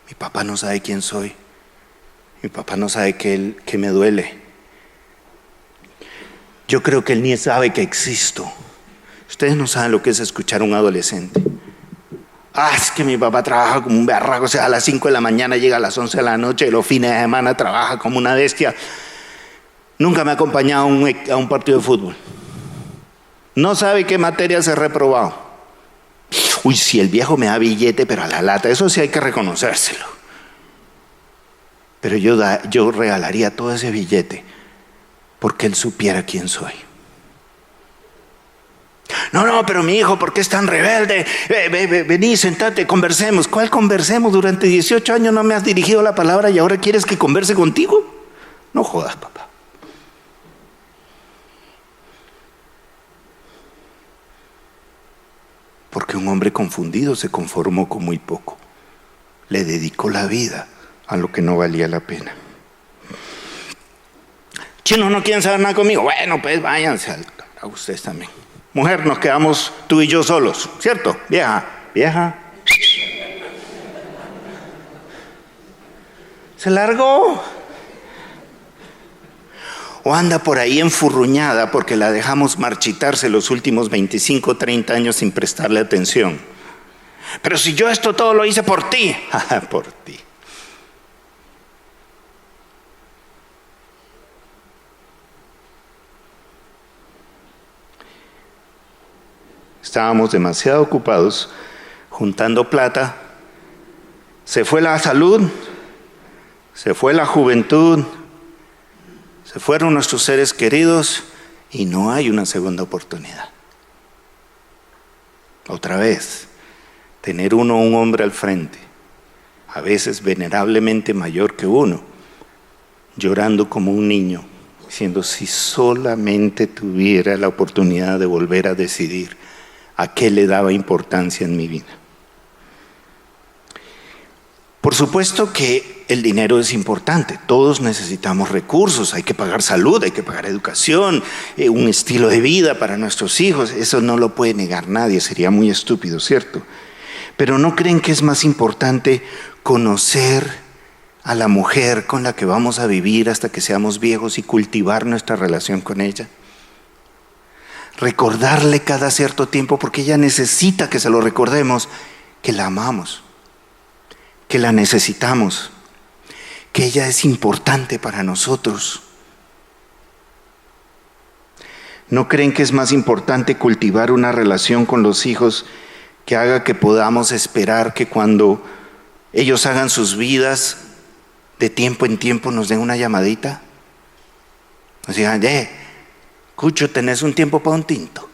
Mi papá no sabe quién soy. Mi papá no sabe que me duele. Yo creo que él ni sabe que existo. Ustedes no saben lo que es escuchar a un adolescente. Es que mi papá trabaja como un berraco, o sea, a las 5 de la mañana llega a las 11 de la noche y los fines de semana trabaja como una bestia. Nunca me ha acompañado a un partido de fútbol. No sabe qué materias he reprobado. Uy, si el viejo me da billete, pero a la lata, eso sí hay que reconocérselo. Pero yo regalaría todo ese billete porque él supiera quién soy. No, pero mi hijo, ¿por qué es tan rebelde? Vení, sentate, conversemos. ¿Cuál conversemos? Durante 18 años no me has dirigido la palabra y ahora quieres que converse contigo. No jodas, papá. Porque un hombre confundido se conformó con muy poco. Le dedicó la vida a lo que no valía la pena. Chino, ¿no quieren saber nada conmigo? Bueno, pues váyanse a ustedes también. Mujer, nos quedamos tú y yo solos, ¿cierto? Vieja. Se largó. O anda por ahí enfurruñada porque la dejamos marchitarse los últimos 25, 30 años sin prestarle atención. Pero si yo esto todo lo hice por ti. Por ti. Estábamos demasiado ocupados juntando plata. Se fue la salud, se fue la juventud, se fueron nuestros seres queridos y no hay una segunda oportunidad. Otra vez, tener un hombre al frente, a veces venerablemente mayor que uno, llorando como un niño, diciendo, si solamente tuviera la oportunidad de volver a decidir a qué le daba importancia en mi vida. Por supuesto que el dinero es importante, todos necesitamos recursos, hay que pagar salud, hay que pagar educación, un estilo de vida para nuestros hijos, eso no lo puede negar nadie, sería muy estúpido, ¿cierto? Pero ¿no creen que es más importante conocer a la mujer con la que vamos a vivir hasta que seamos viejos y cultivar nuestra relación con ella? Recordarle cada cierto tiempo, porque ella necesita que se lo recordemos, que la amamos, que la necesitamos, que ella es importante para nosotros. ¿No creen que es más importante cultivar una relación con los hijos que haga que podamos esperar que cuando ellos hagan sus vidas, de tiempo en tiempo nos den una llamadita? Nos digan, Cucho, ¿tenés un tiempo para un tinto?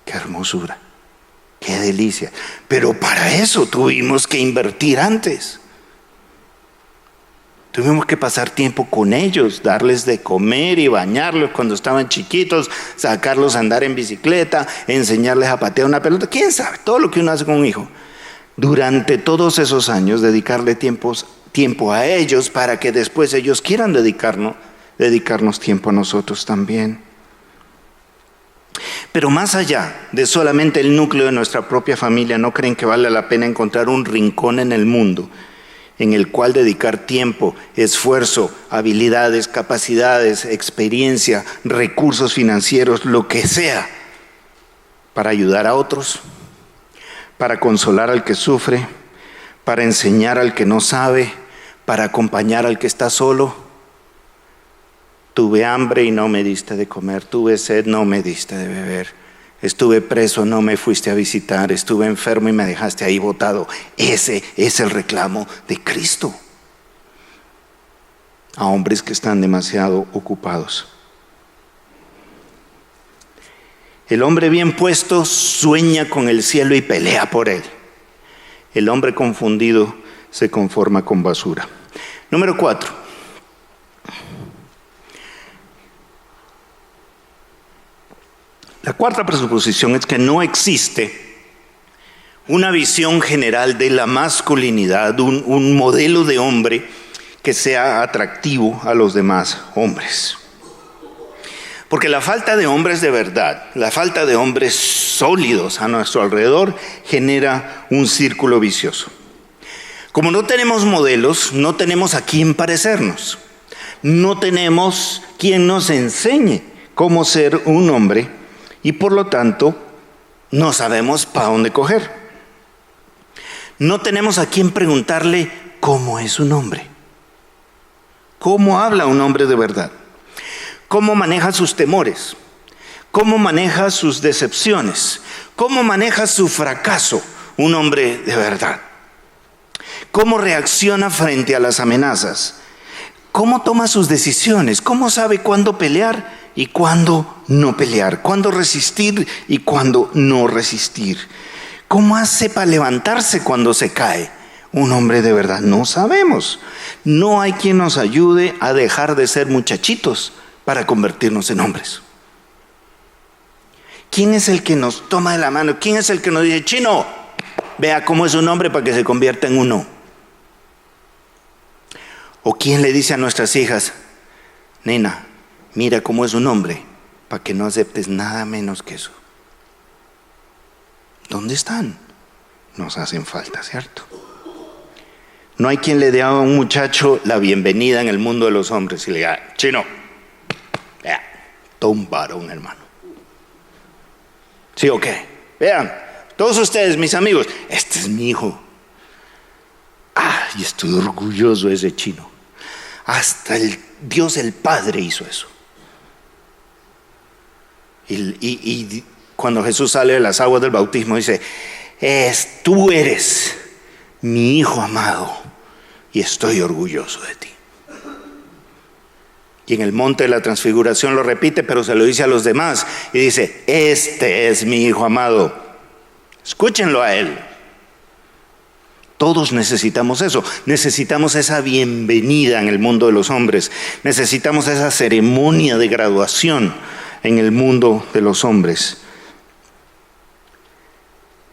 ¡Qué hermosura! ¡Qué delicia! Pero para eso tuvimos que invertir antes. Tuvimos que pasar tiempo con ellos, darles de comer y bañarlos cuando estaban chiquitos, sacarlos a andar en bicicleta, enseñarles a patear una pelota. ¿Quién sabe? Todo lo que uno hace con un hijo. Durante todos esos años, dedicarle tiempo a ellos para que después ellos quieran dedicarnos tiempo a nosotros también. Pero más allá de solamente el núcleo de nuestra propia familia, ¿no creen que vale la pena encontrar un rincón en el mundo en el cual dedicar tiempo, esfuerzo, habilidades, capacidades, experiencia, recursos financieros, lo que sea, para ayudar a otros, para consolar al que sufre, para enseñar al que no sabe, para acompañar al que está solo. Tuve hambre y no me diste de comer, tuve sed, no me diste de beber, estuve preso, no me fuiste a visitar, estuve enfermo y me dejaste ahí botado. Ese es el reclamo de Cristo a hombres que están demasiado ocupados. El hombre bien puesto sueña con el cielo y pelea por él. El hombre confundido se conforma con basura. Número 4. La cuarta presuposición es que no existe una visión general de la masculinidad, un modelo de hombre que sea atractivo a los demás hombres. Porque la falta de hombres de verdad, la falta de hombres sólidos a nuestro alrededor genera un círculo vicioso. Como no tenemos modelos, no tenemos a quién parecernos. No tenemos quien nos enseñe cómo ser un hombre y por lo tanto no sabemos para dónde coger. No tenemos a quién preguntarle cómo es un hombre. ¿Cómo habla un hombre de verdad? ¿Cómo maneja sus temores? ¿Cómo maneja sus decepciones? ¿Cómo maneja su fracaso un hombre de verdad? ¿Cómo reacciona frente a las amenazas? ¿Cómo toma sus decisiones? ¿Cómo sabe cuándo pelear y cuándo no pelear? ¿Cuándo resistir y cuándo no resistir? ¿Cómo hace para levantarse cuando se cae? Un hombre de verdad, no sabemos. No hay quien nos ayude a dejar de ser muchachitos para convertirnos en hombres. ¿Quién es el que nos toma de la mano? ¿Quién es el que nos dice, chino, vea cómo es un hombre para que se convierta en uno? ¿O quién le dice a nuestras hijas, nena, mira cómo es un hombre para que no aceptes nada menos que eso? ¿Dónde están? Nos hacen falta, ¿cierto? No hay quien le dé a un muchacho la bienvenida en el mundo de los hombres y le diga, chino, vea, todo un varón, hermano. ¿Sí o qué? Vean, todos ustedes, mis amigos, este es mi hijo. Y estoy orgulloso de ese chino. Hasta el Dios el Padre hizo eso. Y cuando Jesús sale de las aguas del bautismo dice, tú eres mi hijo amado y estoy orgulloso de ti. Y en el monte de la transfiguración lo repite, pero se lo dice a los demás y dice, este es mi hijo amado, escúchenlo a él. Todos necesitamos eso, necesitamos esa bienvenida en el mundo de los hombres, necesitamos esa ceremonia de graduación en el mundo de los hombres.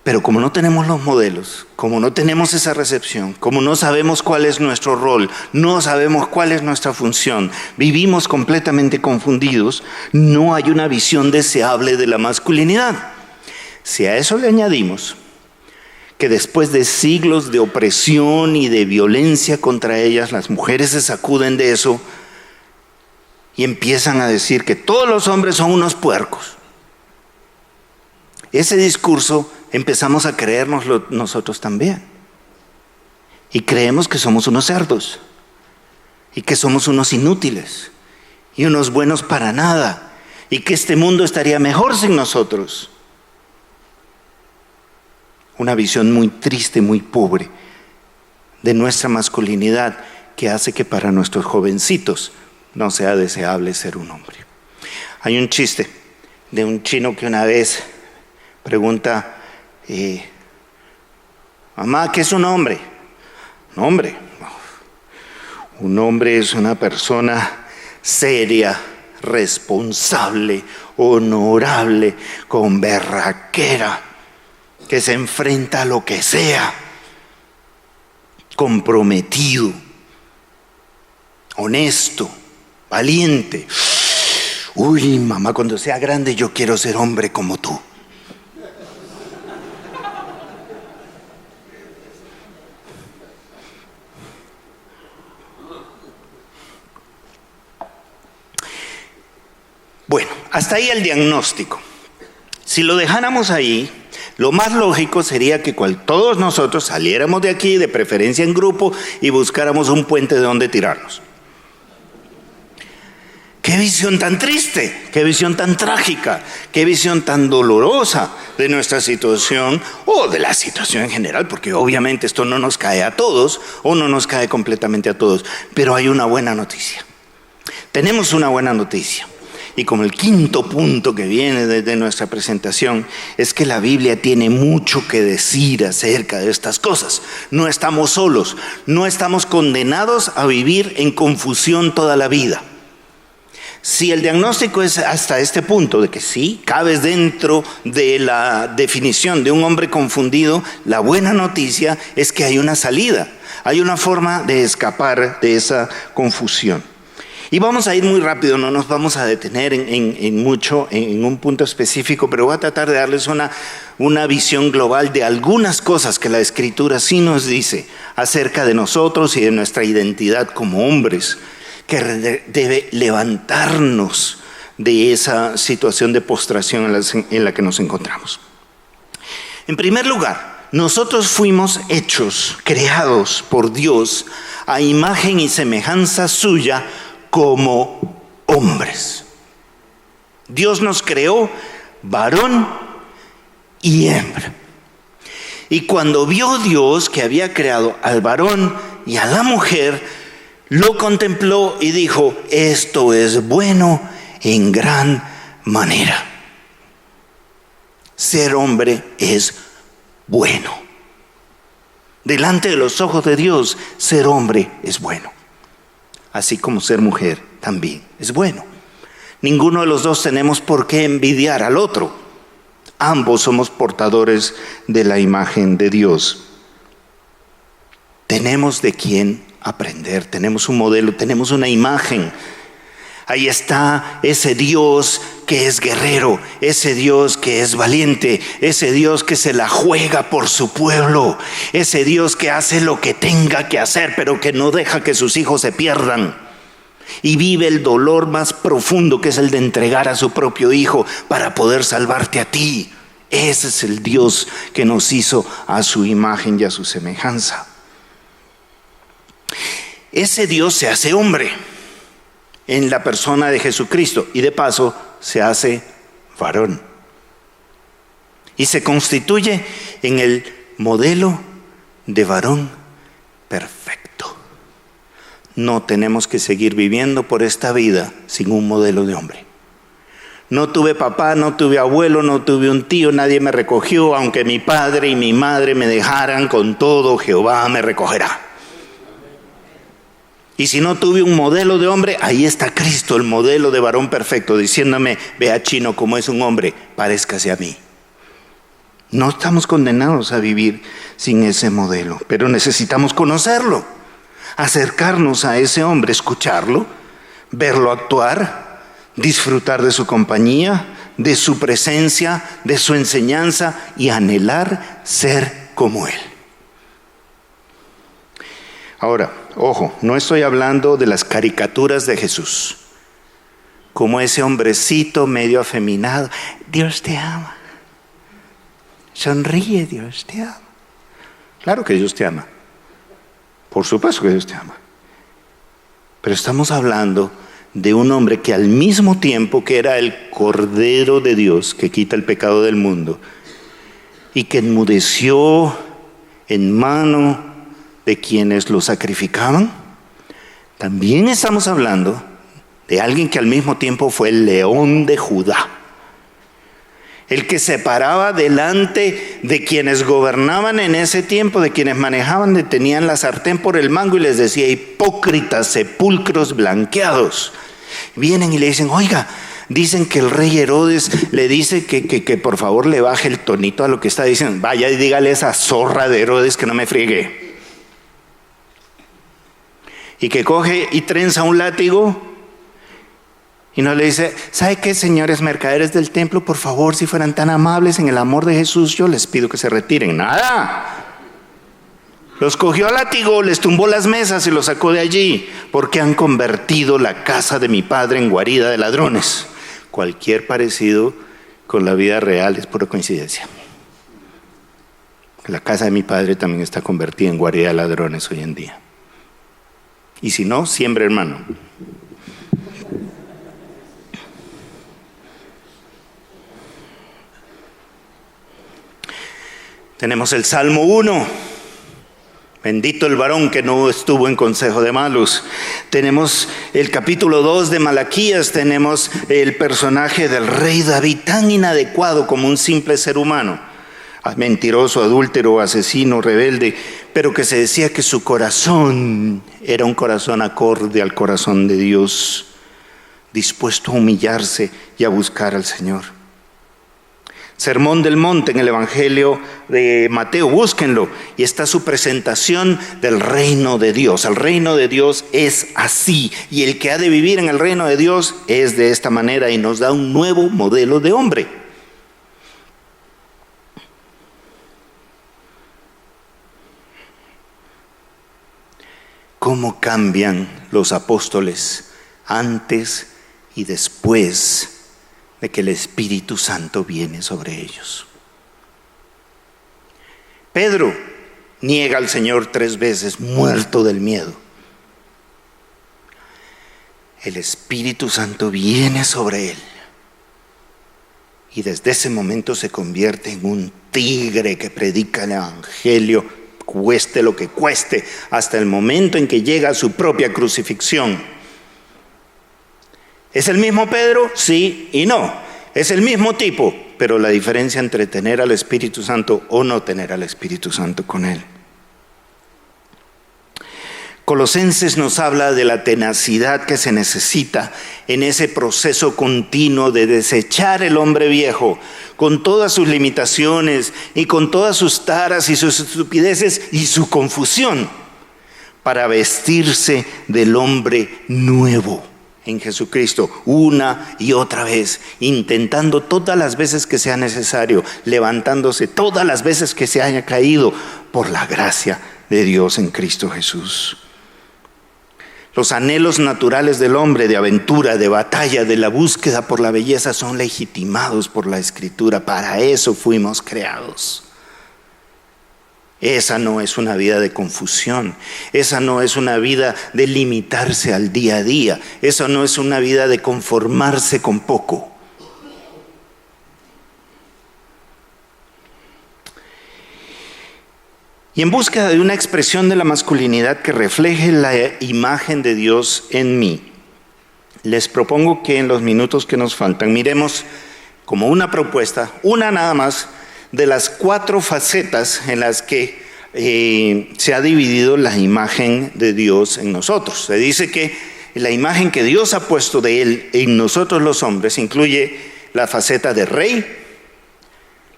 Pero como no tenemos los modelos, como no tenemos esa recepción, como no sabemos cuál es nuestro rol, no sabemos cuál es nuestra función, vivimos completamente confundidos, no hay una visión deseable de la masculinidad. Si a eso le añadimos que después de siglos de opresión y de violencia contra ellas, las mujeres se sacuden de eso y empiezan a decir que todos los hombres son unos puercos. Ese discurso empezamos a creérnoslo nosotros también. Y creemos que somos unos cerdos, y que somos unos inútiles, y unos buenos para nada, y que este mundo estaría mejor sin nosotros. Una visión muy triste, muy pobre de nuestra masculinidad que hace que para nuestros jovencitos no sea deseable ser un hombre. Hay un chiste de un chino que una vez pregunta, mamá, ¿qué es un hombre? Un hombre. Un hombre es una persona seria, responsable, honorable, con berraquera, que se enfrenta a lo que sea, comprometido, honesto, valiente. Uy, mamá, cuando sea grande yo quiero ser hombre como tú. Bueno, hasta ahí el diagnóstico. Si lo dejáramos ahí, lo más lógico sería que todos nosotros saliéramos de aquí, de preferencia en grupo, y buscáramos un puente de donde tirarnos. ¡Qué visión tan triste! ¡Qué visión tan trágica! ¡Qué visión tan dolorosa de nuestra situación o de la situación en general! Porque obviamente esto no nos cae a todos o no nos cae completamente a todos. Pero hay una buena noticia. Tenemos una buena noticia. Y como el quinto punto que viene desde nuestra presentación es que la Biblia tiene mucho que decir acerca de estas cosas. No estamos solos, no estamos condenados a vivir en confusión toda la vida. Si el diagnóstico es hasta este punto de que sí, cabes dentro de la definición de un hombre confundido, la buena noticia es que hay una salida, hay una forma de escapar de esa confusión. Y vamos a ir muy rápido, no nos vamos a detener en un punto específico, pero voy a tratar de darles una visión global de algunas cosas que la Escritura sí nos dice acerca de nosotros y de nuestra identidad como hombres, que debe levantarnos de esa situación de postración en la que nos encontramos. En primer lugar, nosotros fuimos hechos, creados por Dios a imagen y semejanza suya como hombres. Dios nos creó varón y hembra. Y cuando vio Dios que había creado al varón y a la mujer, lo contempló y dijo: esto es bueno en gran manera. Ser hombre es bueno. Delante de los ojos de Dios, ser hombre es bueno. Así como ser mujer también es bueno. Ninguno de los dos tenemos por qué envidiar al otro. Ambos somos portadores de la imagen de Dios. Tenemos de quién aprender, tenemos un modelo, tenemos una imagen. Ahí está ese Dios que es guerrero, ese Dios que es valiente, ese Dios que se la juega por su pueblo, ese Dios que hace lo que tenga que hacer, pero que no deja que sus hijos se pierdan. Y vive el dolor más profundo, que es el de entregar a su propio hijo para poder salvarte a ti. Ese es el Dios que nos hizo a su imagen y a su semejanza. Ese Dios se hace hombre en la persona de Jesucristo y de paso se hace varón. Y se constituye en el modelo de varón perfecto. No tenemos que seguir viviendo por esta vida sin un modelo de hombre. No tuve papá, no tuve abuelo, no tuve un tío, nadie me recogió, aunque mi padre y mi madre me dejaran, con todo Jehová me recogerá. Y si no tuve un modelo de hombre, ahí está Cristo, el modelo de varón perfecto, diciéndome: vea, chino, como es un hombre, paréscase a mí. No estamos condenados a vivir sin ese modelo, pero necesitamos conocerlo, acercarnos a ese hombre, escucharlo, verlo actuar, disfrutar de su compañía, de su presencia, de su enseñanza y anhelar ser como él. Ahora, ojo, no estoy hablando de las caricaturas de Jesús, como ese hombrecito medio afeminado. Dios te ama. Sonríe, Dios te ama. Claro que Dios te ama. Por supuesto que Dios te ama. Pero estamos hablando de un hombre que al mismo tiempo que era el Cordero de Dios que quita el pecado del mundo y que enmudeció en mano de quienes lo sacrificaban, también estamos hablando de alguien que al mismo tiempo fue el León de Judá, el que se paraba delante de quienes gobernaban en ese tiempo, de quienes manejaban, tenían la sartén por el mango y les decía: hipócritas, sepulcros blanqueados. Vienen y le dicen: oiga, dicen que el rey Herodes le dice que por favor le baje el tonito a lo que está diciendo. Vaya y dígale a esa zorra de Herodes que no me friegue. Y que coge y trenza un látigo y no le dice: ¿sabe qué, señores mercaderes del templo? Por favor, si fueran tan amables en el amor de Jesús, yo les pido que se retiren. Nada. Los cogió a látigo, les tumbó las mesas y los sacó de allí, porque han convertido la casa de mi padre en guarida de ladrones. cualquier parecido con la vida real es pura coincidencia. La casa de mi padre también está convertida en guarida de ladrones hoy en día. Y si no, siempre, hermano. Tenemos el Salmo 1. Bendito el varón que no estuvo en consejo de malos. Tenemos el capítulo 2 de Malaquías. Tenemos el personaje del rey David, tan inadecuado como un simple ser humano. Mentiroso, adúltero, asesino, rebelde, pero que se decía que su corazón era un corazón acorde al corazón de Dios, dispuesto a humillarse y a buscar al Señor. Sermón del Monte en el Evangelio de Mateo, búsquenlo, y está su presentación del reino de Dios. El reino de Dios es así, y el que ha de vivir en el reino de Dios es de esta manera, y nos da un nuevo modelo de hombre. ¿Cómo cambian los apóstoles antes y después de que el Espíritu Santo viene sobre ellos? Pedro niega al Señor 3 veces, muerto del miedo. El Espíritu Santo viene sobre él y desde ese momento se convierte en un tigre que predica el Evangelio, cueste lo que cueste, hasta el momento en que llega a su propia crucifixión. ¿Es el mismo Pedro? Sí y no. Es el mismo tipo, pero la diferencia entre tener al Espíritu Santo o no tener al Espíritu Santo con él. Colosenses nos habla de la tenacidad que se necesita en ese proceso continuo de desechar el hombre viejo, con todas sus limitaciones y con todas sus taras y sus estupideces y su confusión, para vestirse del hombre nuevo en Jesucristo, una y otra vez, intentando todas las veces que sea necesario, levantándose todas las veces que se haya caído por la gracia de Dios en Cristo Jesús. Los anhelos naturales del hombre de aventura, de batalla, de la búsqueda por la belleza son legitimados por la Escritura. Para eso fuimos creados. Esa no es una vida de confusión. Esa no es una vida de limitarse al día a día. Esa no es una vida de conformarse con poco. Y en búsqueda de una expresión de la masculinidad que refleje la imagen de Dios en mí, les propongo que en los minutos que nos faltan miremos como una propuesta, una nada más, de las 4 facetas en las que se ha dividido la imagen de Dios en nosotros. Se dice que la imagen que Dios ha puesto de Él en nosotros los hombres incluye la faceta de rey,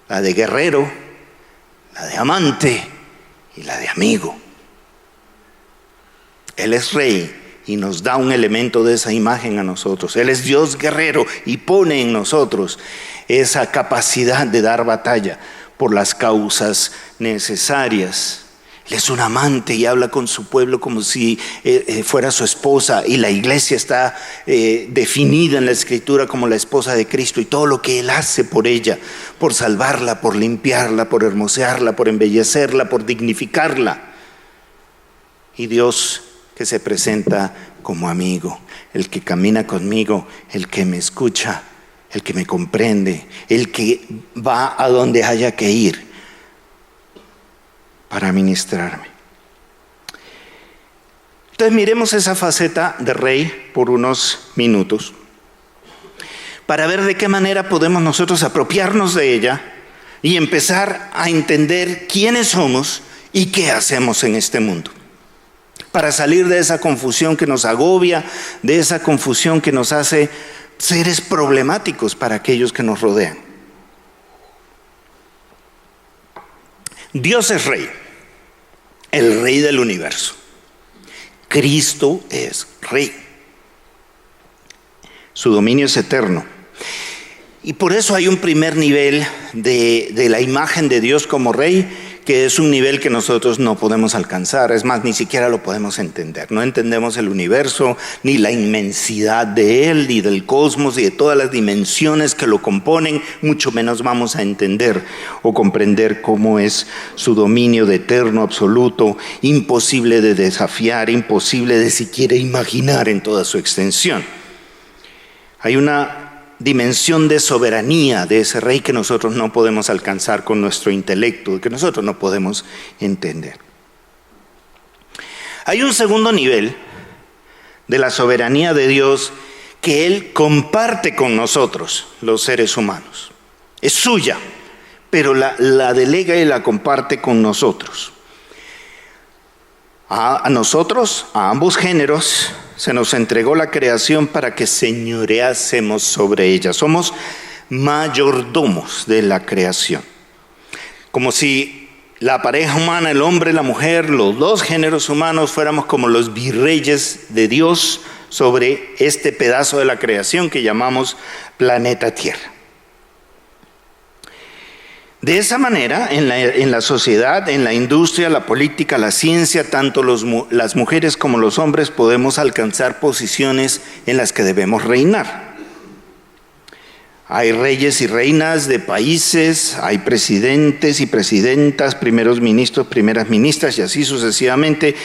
la de guerrero, la de amante y la de amigo. Él es rey y nos da un elemento de esa imagen a nosotros. Él es Dios guerrero y pone en nosotros esa capacidad de dar batalla por las causas necesarias. Él es un amante y habla con su pueblo como si fuera su esposa, y la iglesia está definida en la Escritura como la esposa de Cristo, y todo lo que Él hace por ella, por salvarla, por limpiarla, por hermosearla, por embellecerla, por dignificarla. Y Dios que se presenta como amigo, el que camina conmigo, el que me escucha, el que me comprende, el que va a donde haya que ir para ministrarme. Entonces miremos esa faceta de rey por unos minutos para ver de qué manera podemos nosotros apropiarnos de ella y empezar a entender quiénes somos y qué hacemos en este mundo, para salir de esa confusión que nos agobia, de esa confusión que nos hace seres problemáticos para aquellos que nos rodean. Dios es rey, el rey del universo. Cristo es rey. Su dominio es eterno. Y por eso hay un primer nivel de la imagen de Dios como rey que es un nivel que nosotros no podemos alcanzar, es más, ni siquiera lo podemos entender. No entendemos el universo, ni la inmensidad de él, ni del cosmos, y de todas las dimensiones que lo componen, mucho menos vamos a entender o comprender cómo es su dominio de eterno, absoluto, imposible de desafiar, imposible de siquiera imaginar en toda su extensión. Hay una dimensión de soberanía de ese rey que nosotros no podemos alcanzar con nuestro intelecto, que nosotros no podemos entender. Hay un segundo nivel de la soberanía de Dios que Él comparte con nosotros, los seres humanos. Es suya, pero la delega y la comparte con nosotros. A nosotros, a ambos géneros, se nos entregó la creación para que señoreásemos sobre ella. Somos mayordomos de la creación. Como si la pareja humana, el hombre y la mujer, los dos géneros humanos, fuéramos como los virreyes de Dios sobre este pedazo de la creación que llamamos planeta Tierra. De esa manera, en la sociedad, en la industria, la política, la ciencia, tanto las mujeres como los hombres podemos alcanzar posiciones en las que debemos reinar. Hay reyes y reinas de países, hay presidentes y presidentas, primeros ministros, primeras ministras y así sucesivamente,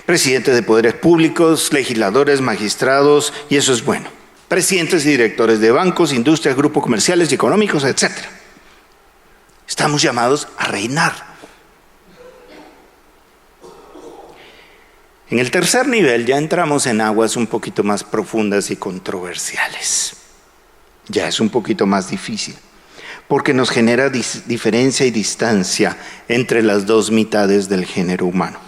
presidentes de poderes públicos, legisladores, magistrados, y eso es bueno. Presidentes y directores de bancos, industrias, grupos comerciales y económicos, etc. Estamos llamados a reinar. En el tercer nivel ya entramos en aguas un poquito más profundas y controversiales. Ya es un poquito más difícil, porque nos genera diferencia y distancia entre las dos mitades del género humano.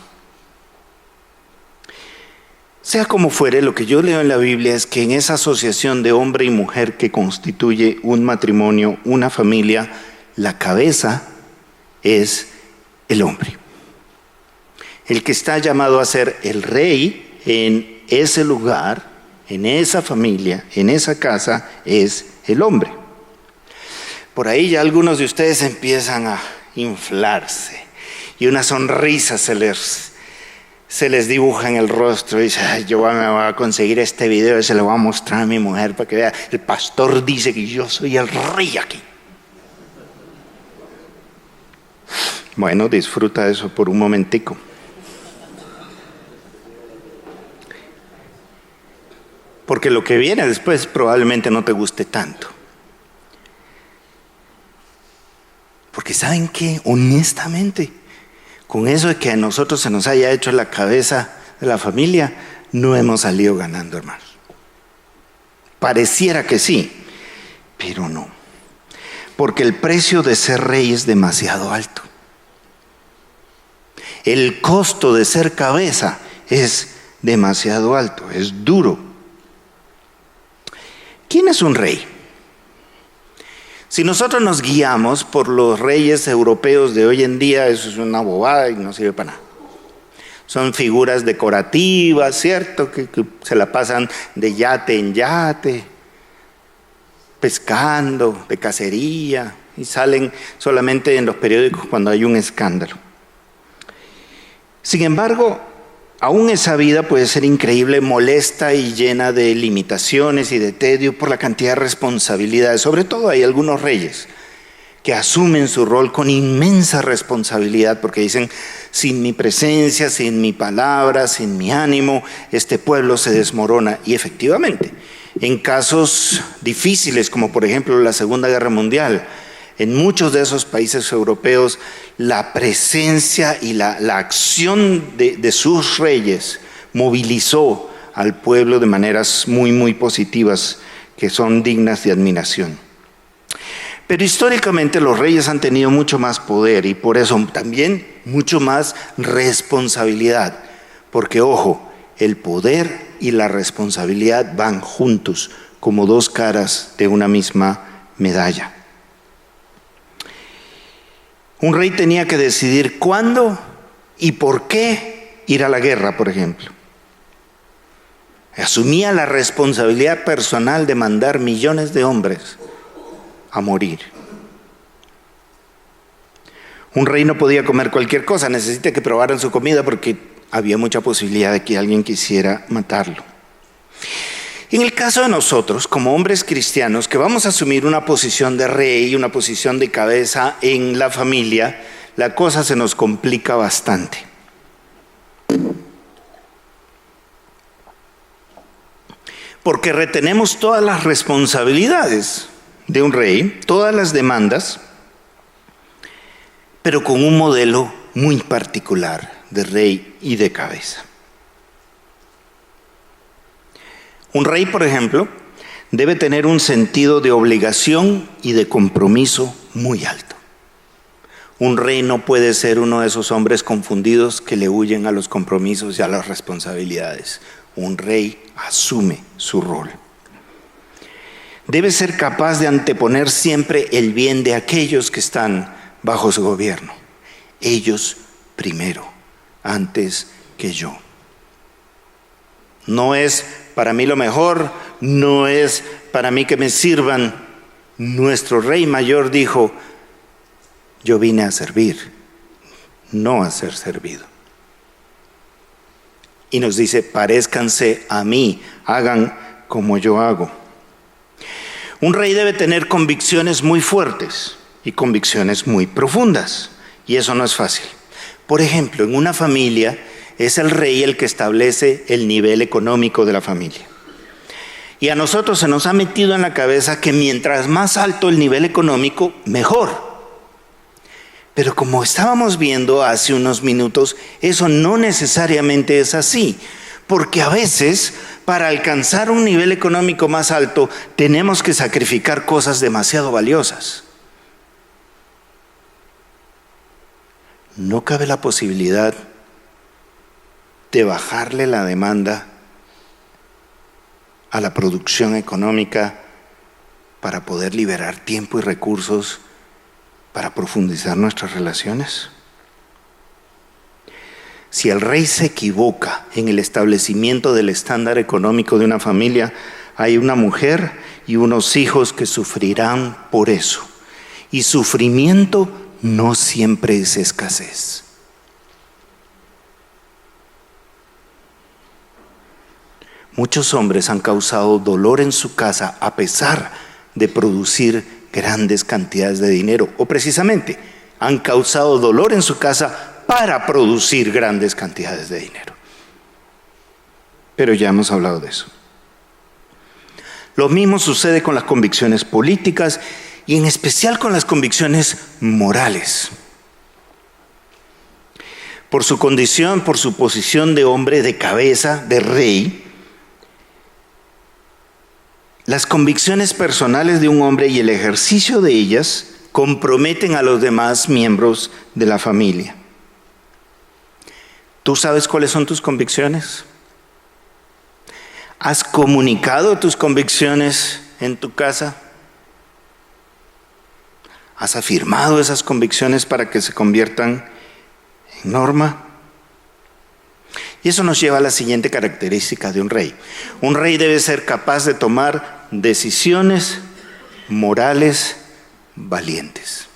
Sea como fuere, lo que yo leo en la Biblia es que en esa asociación de hombre y mujer que constituye un matrimonio, una familia, la cabeza es el hombre. El que está llamado a ser el rey en ese lugar, en esa familia, en esa casa, es el hombre. Por ahí ya algunos de ustedes empiezan a inflarse y una sonrisa se les dibuja en el rostro y dice: "Ay, yo me voy a conseguir este video y se lo voy a mostrar a mi mujer para que vea. El pastor dice que yo soy el rey aquí". Bueno, disfruta eso por un momentico. Porque lo que viene después probablemente no te guste tanto. Porque ¿saben qué? Honestamente, con eso de que a nosotros se nos haya hecho la cabeza de la familia, no hemos salido ganando, hermanos. Pareciera que sí, pero no. Porque el precio de ser rey es demasiado alto. El costo de ser cabeza es demasiado alto, es duro. ¿Quién es un rey? Si nosotros nos guiamos por los reyes europeos de hoy en día, eso es una bobada y no sirve para nada. Son figuras decorativas, ¿cierto? Que se la pasan de yate en yate, pescando, de cacería, y salen solamente en los periódicos cuando hay un escándalo. Sin embargo, aún esa vida puede ser increíble, molesta y llena de limitaciones y de tedio por la cantidad de responsabilidades. Sobre todo hay algunos reyes que asumen su rol con inmensa responsabilidad porque dicen: sin mi presencia, sin mi palabra, sin mi ánimo, este pueblo se desmorona. Y efectivamente, en casos difíciles como por ejemplo la Segunda Guerra Mundial, en muchos de esos países europeos, la presencia y la acción de sus reyes movilizó al pueblo de maneras muy, muy positivas que son dignas de admiración. Pero históricamente los reyes han tenido mucho más poder y por eso también mucho más responsabilidad. Porque, ojo, el poder y la responsabilidad van juntos como dos caras de una misma medalla. Un rey tenía que decidir cuándo y por qué ir a la guerra, por ejemplo. Asumía la responsabilidad personal de mandar millones de hombres a morir. Un rey no podía comer cualquier cosa, necesita que probaran su comida porque había mucha posibilidad de que alguien quisiera matarlo. En el caso de nosotros, como hombres cristianos, que vamos a asumir una posición de rey, una posición de cabeza en la familia, la cosa se nos complica bastante. Porque retenemos todas las responsabilidades de un rey, todas las demandas, pero con un modelo muy particular de rey y de cabeza. Un rey, por ejemplo, debe tener un sentido de obligación y de compromiso muy alto. Un rey no puede ser uno de esos hombres confundidos que le huyen a los compromisos y a las responsabilidades. Un rey asume su rol. Debe ser capaz de anteponer siempre el bien de aquellos que están bajo su gobierno. Ellos primero, antes que yo. No es para mí lo mejor, no es para mí que me sirvan. Nuestro rey mayor dijo: yo vine a servir, no a ser servido. Y nos dice: paréscanse a mí, hagan como yo hago. Un rey debe tener convicciones muy fuertes y convicciones muy profundas, y eso no es fácil. Por ejemplo, en una familia es el rey el que establece el nivel económico de la familia. Y a nosotros se nos ha metido en la cabeza que mientras más alto el nivel económico, mejor. Pero como estábamos viendo hace unos minutos, eso no necesariamente es así, porque a veces para alcanzar un nivel económico más alto tenemos que sacrificar cosas demasiado valiosas. No cabe la posibilidad de bajarle la demanda a la producción económica para poder liberar tiempo y recursos para profundizar nuestras relaciones. Si el rey se equivoca en el establecimiento del estándar económico de una familia, hay una mujer y unos hijos que sufrirán por eso. Y sufrimiento no siempre es escasez. Muchos hombres han causado dolor en su casa a pesar de producir grandes cantidades de dinero, o precisamente han causado dolor en su casa para producir grandes cantidades de dinero. Pero ya hemos hablado de eso. Lo mismo sucede con las convicciones políticas y en especial con las convicciones morales. Por su condición, por su posición de hombre de cabeza, de rey, las convicciones personales de un hombre y el ejercicio de ellas comprometen a los demás miembros de la familia. ¿Tú sabes cuáles son tus convicciones? ¿Has comunicado tus convicciones en tu casa? ¿Has afirmado esas convicciones para que se conviertan en norma? Y eso nos lleva a la siguiente característica de un rey. Un rey debe ser capaz de tomar decisiones morales valientes.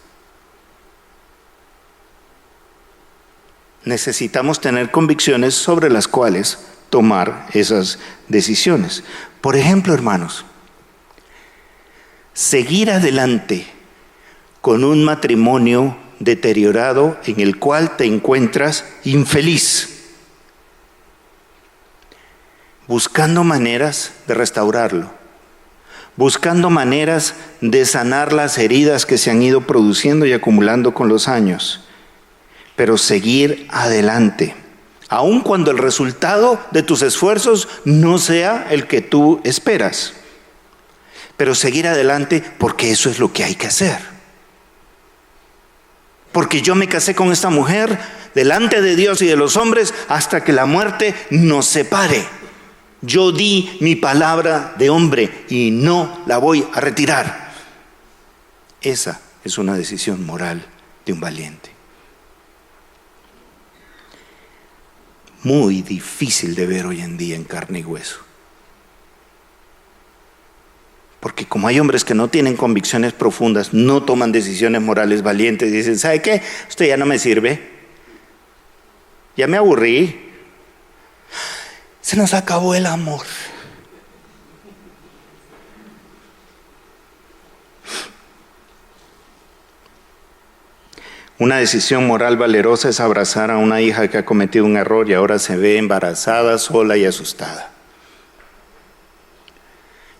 Necesitamos tener convicciones sobre las cuales tomar esas decisiones. Por ejemplo, hermanos, seguir adelante con un matrimonio deteriorado en el cual te encuentras infeliz, buscando maneras de restaurarlo, buscando maneras de sanar las heridas que se han ido produciendo y acumulando con los años, pero seguir adelante, aun cuando el resultado de tus esfuerzos no sea el que tú esperas, pero seguir adelante porque eso es lo que hay que hacer. Porque yo me casé con esta mujer delante de Dios y de los hombres hasta que la muerte nos separe. Yo di mi palabra de hombre y no la voy a retirar. Esa es una decisión moral de un valiente. Muy difícil de ver hoy en día en carne y hueso. Porque como hay hombres que no tienen convicciones profundas, no toman decisiones morales valientes, dicen, ¿sabe qué? Usted ya no me sirve. Ya me aburrí. Se nos acabó el amor. Una decisión moral valerosa es abrazar a una hija que ha cometido un error y ahora se ve embarazada, sola y asustada.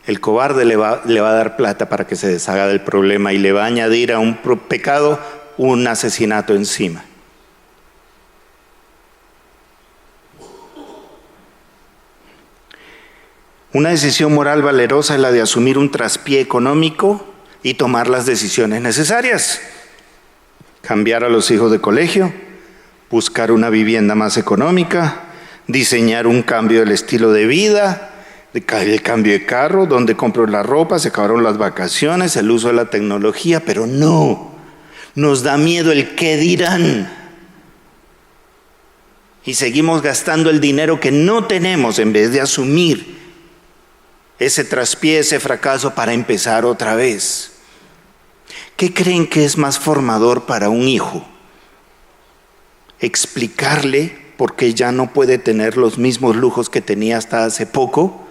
El cobarde le va a dar plata para que se deshaga del problema y le va a añadir a un pecado un asesinato encima. Una decisión moral valerosa es la de asumir un traspié económico y tomar las decisiones necesarias. Cambiar a los hijos de colegio, buscar una vivienda más económica, diseñar un cambio del estilo de vida, el cambio de carro, dónde compro la ropa, se acabaron las vacaciones, el uso de la tecnología, pero no, nos da miedo el qué dirán. Y seguimos gastando el dinero que no tenemos en vez de asumir ese traspié, ese fracaso para empezar otra vez. ¿Qué creen que es más formador para un hijo? ¿Explicarle por qué ya no puede tener los mismos lujos que tenía hasta hace poco?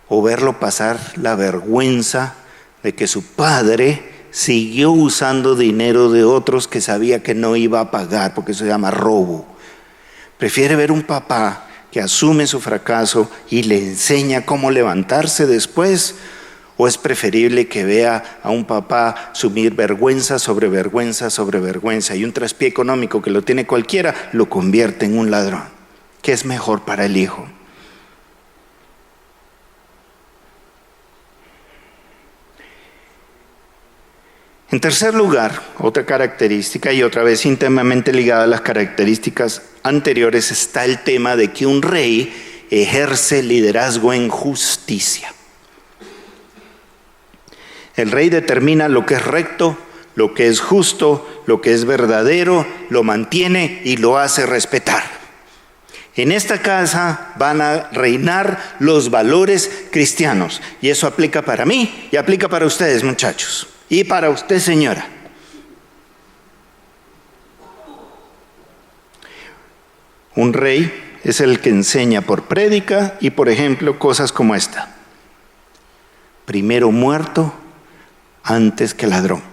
¿O verlo pasar la vergüenza de que su padre siguió usando dinero de otros que sabía que no iba a pagar, porque eso se llama robo? Prefiere ver un papá que asume su fracaso y le enseña cómo levantarse después, ¿o es preferible que vea a un papá sumir vergüenza sobre vergüenza sobre vergüenza y un traspié económico que lo tiene cualquiera lo convierte en un ladrón? ¿Qué es mejor para el hijo? En tercer lugar, otra característica, y otra vez íntimamente ligada a las características anteriores, está el tema de que un rey ejerce liderazgo en justicia. El rey determina lo que es recto, lo que es justo, lo que es verdadero, lo mantiene y lo hace respetar. En esta casa van a reinar los valores cristianos, y eso aplica para mí y aplica para ustedes, muchachos. Y para usted, señora. Un rey es el que enseña por prédica y, por ejemplo, cosas como esta. Primero muerto antes que ladrón.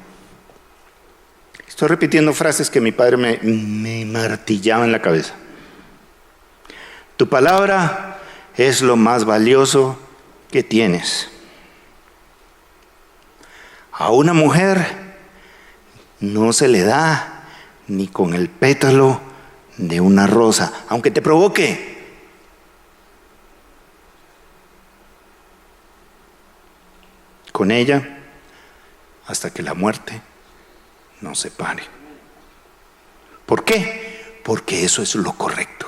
Estoy repitiendo frases que mi padre me martillaba en la cabeza. Tu palabra es lo más valioso que tienes. A una mujer no se le da ni con el pétalo de una rosa, aunque te provoque. Con ella hasta que la muerte nos separe. ¿Por qué? Porque eso es lo correcto.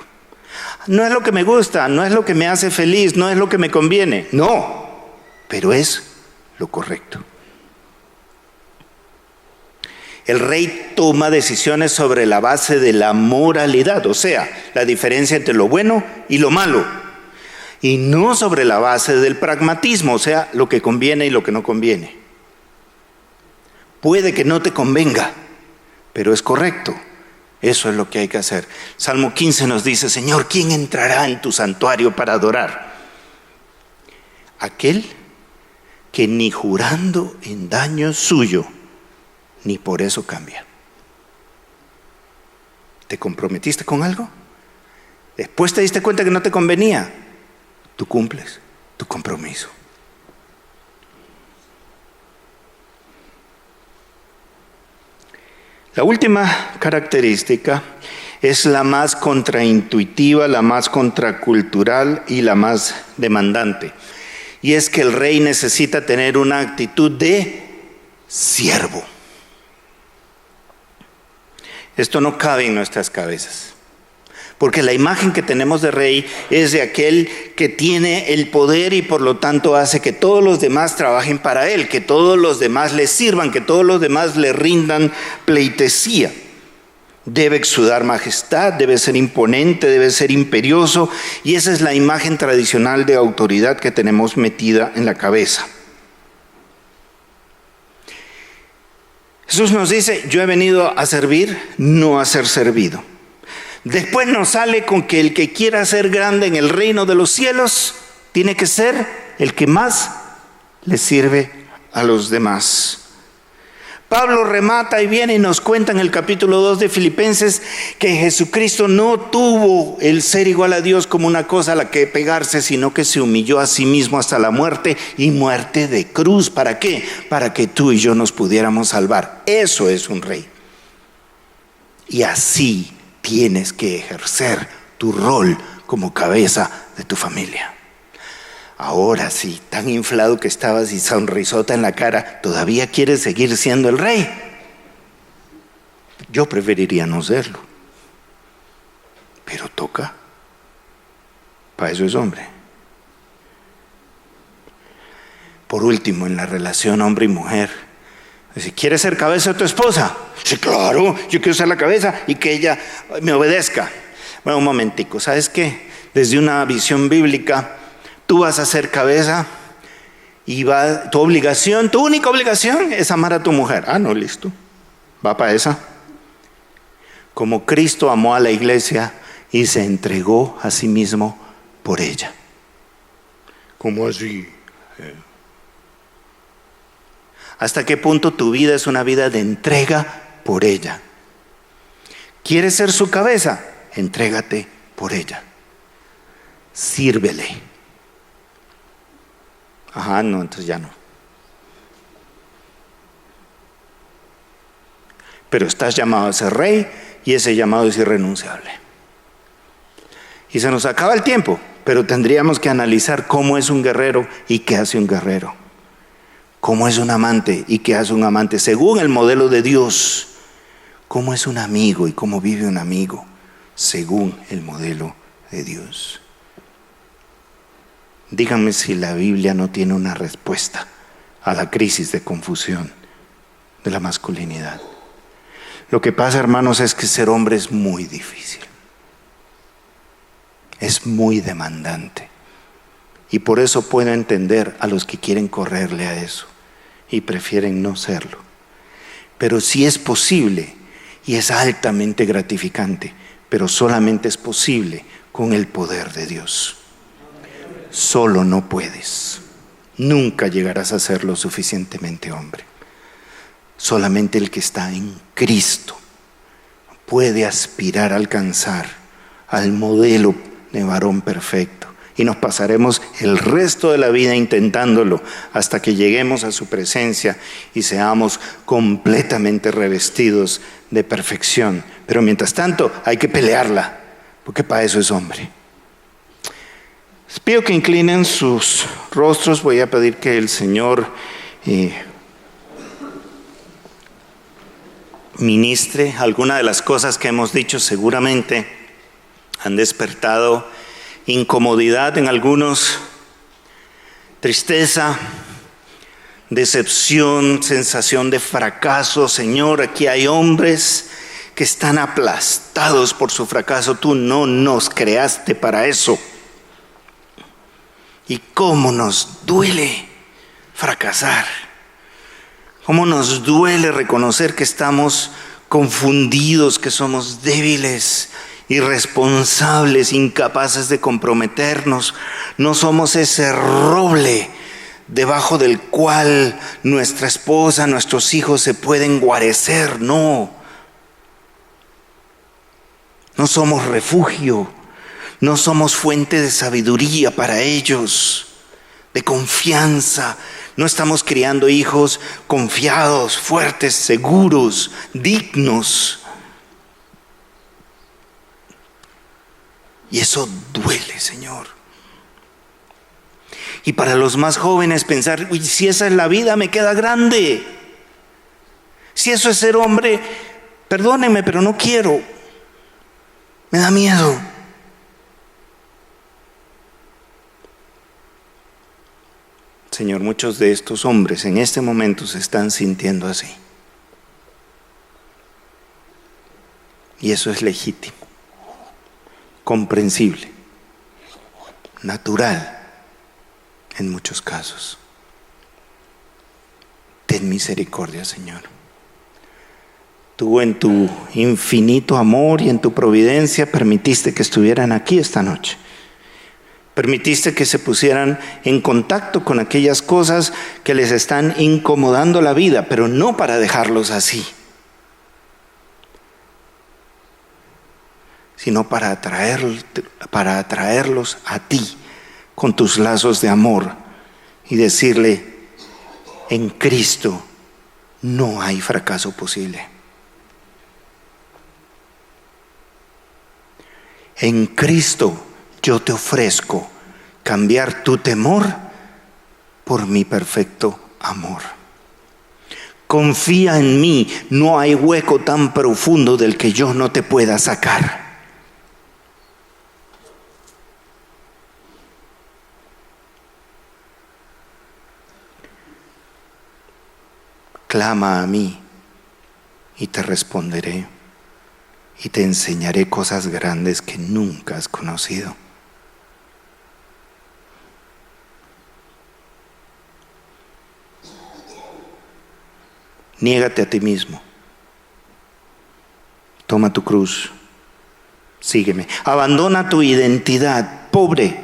No es lo que me gusta, no es lo que me hace feliz, no es lo que me conviene, no, pero es lo correcto. El rey toma decisiones sobre la base de la moralidad, o sea, la diferencia entre lo bueno y lo malo, y no sobre la base del pragmatismo, o sea, lo que conviene y lo que no conviene. Puede que no te convenga, pero es correcto. Eso es lo que hay que hacer. Salmo 15 nos dice, Señor, ¿quién entrará en tu santuario para adorar? Aquel que ni jurando en daño suyo, ni por eso cambia. ¿Te comprometiste con algo? Después te diste cuenta que no te convenía. Tú cumples tu compromiso. La última característica es la más contraintuitiva, la más contracultural y la más demandante. Y es que el rey necesita tener una actitud de siervo. Esto no cabe en nuestras cabezas, porque la imagen que tenemos de rey es de aquel que tiene el poder y por lo tanto hace que todos los demás trabajen para él, que todos los demás le sirvan, que todos los demás le rindan pleitesía. Debe exudar majestad, debe ser imponente, debe ser imperioso, y esa es la imagen tradicional de autoridad que tenemos metida en la cabeza. Jesús nos dice: yo he venido a servir, no a ser servido. Después nos sale con que el que quiera ser grande en el reino de los cielos tiene que ser el que más le sirve a los demás. Pablo remata y viene y nos cuenta en el capítulo 2 de Filipenses que Jesucristo no tuvo el ser igual a Dios como una cosa a la que pegarse, sino que se humilló a sí mismo hasta la muerte, y muerte de cruz. ¿Para qué? Para que tú y yo nos pudiéramos salvar. Eso es un rey. Y así tienes que ejercer tu rol como cabeza de tu familia. Ahora sí, tan inflado que estabas y sonrisota en la cara, ¿todavía quieres seguir siendo el rey? Yo preferiría no serlo. Pero toca. Para eso es hombre. Por último, en la relación hombre y mujer, si quieres ser cabeza de tu esposa, sí, claro, yo quiero ser la cabeza y que ella me obedezca. Bueno, un momentico, ¿sabes qué? Desde una visión bíblica, tú vas a ser cabeza y tu obligación, tu única obligación es amar a tu mujer. Ah, no, listo, va para esa. Como Cristo amó a la iglesia y se entregó a sí mismo por ella. ¿Cómo así? ¿Hasta qué punto tu vida es una vida de entrega por ella? ¿Quieres ser su cabeza? Entrégate por ella. Sírvele. Ajá, no, entonces ya no. Pero estás llamado a ser rey y ese llamado es irrenunciable. Y se nos acaba el tiempo, pero tendríamos que analizar cómo es un guerrero y qué hace un guerrero. Cómo es un amante y qué hace un amante según el modelo de Dios. Cómo es un amigo y cómo vive un amigo según el modelo de Dios. Díganme si la Biblia no tiene una respuesta a la crisis de confusión de la masculinidad. Lo que pasa, hermanos, es que ser hombre es muy difícil. Es muy demandante. Y por eso puedo entender a los que quieren correrle a eso y prefieren no serlo. Pero sí es posible y es altamente gratificante, pero solamente es posible con el poder de Dios. Solo no puedes. Nunca llegarás a ser lo suficientemente hombre. Solamente el que está en Cristo puede aspirar a alcanzar al modelo de varón perfecto. Y nos pasaremos el resto de la vida intentándolo hasta que lleguemos a su presencia y seamos completamente revestidos de perfección. Pero mientras tanto hay que pelearla, porque para eso es hombre. Les pido que inclinen sus rostros. Voy a pedir que el Señor ministre. Algunas de las cosas que hemos dicho seguramente han despertado incomodidad en algunos, tristeza, decepción, sensación de fracaso. Señor, aquí hay hombres que están aplastados por su fracaso. Tú no nos creaste para eso. Y cómo nos duele fracasar. Cómo nos duele reconocer que estamos confundidos, que somos débiles, irresponsables, incapaces de comprometernos. No somos ese roble debajo del cual nuestra esposa, nuestros hijos se pueden guarecer. No somos refugio, no somos fuente de sabiduría para ellos, de confianza. No estamos criando hijos confiados, fuertes, seguros, dignos. Y eso duele, Señor. Y para los más jóvenes pensar, uy, si esa es la vida, me queda grande. Si eso es ser hombre, perdónenme, pero no quiero. Me da miedo. Señor, muchos de estos hombres en este momento se están sintiendo así. Y eso es legítimo, comprensible, natural en muchos casos. Ten misericordia, Señor. Tú en tu infinito amor y en tu providencia permitiste que estuvieran aquí esta noche. Permitiste que se pusieran en contacto con aquellas cosas que les están incomodando la vida, pero no para dejarlos así, sino para atraerlos a ti con tus lazos de amor y decirle: en Cristo no hay fracaso posible. En Cristo yo te ofrezco cambiar tu temor por mi perfecto amor. Confía en mí, no hay hueco tan profundo del que yo no te pueda sacar. Clama a mí y te responderé y te enseñaré cosas grandes que nunca has conocido. Niégate a ti mismo. Toma tu cruz. Sígueme. Abandona tu identidad pobre,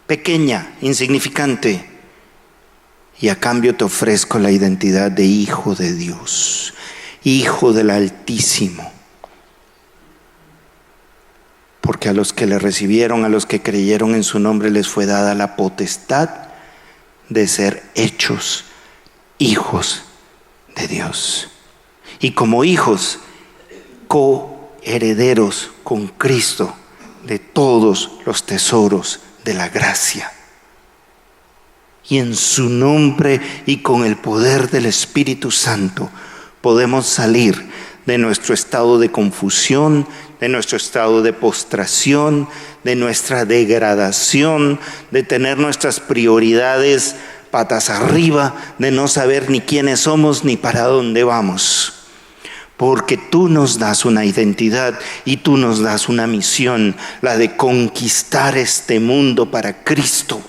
pequeña, insignificante. Y a cambio te ofrezco la identidad de hijo de Dios, hijo del Altísimo. Porque a los que le recibieron, a los que creyeron en su nombre, les fue dada la potestad de ser hechos hijos de Dios. Y como hijos, coherederos con Cristo de todos los tesoros de la gracia. Y en su nombre y con el poder del Espíritu Santo podemos salir de nuestro estado de confusión, de nuestro estado de postración, de nuestra degradación, de tener nuestras prioridades patas arriba, de no saber ni quiénes somos ni para dónde vamos. Porque tú nos das una identidad y tú nos das una misión, la de conquistar este mundo para Cristo.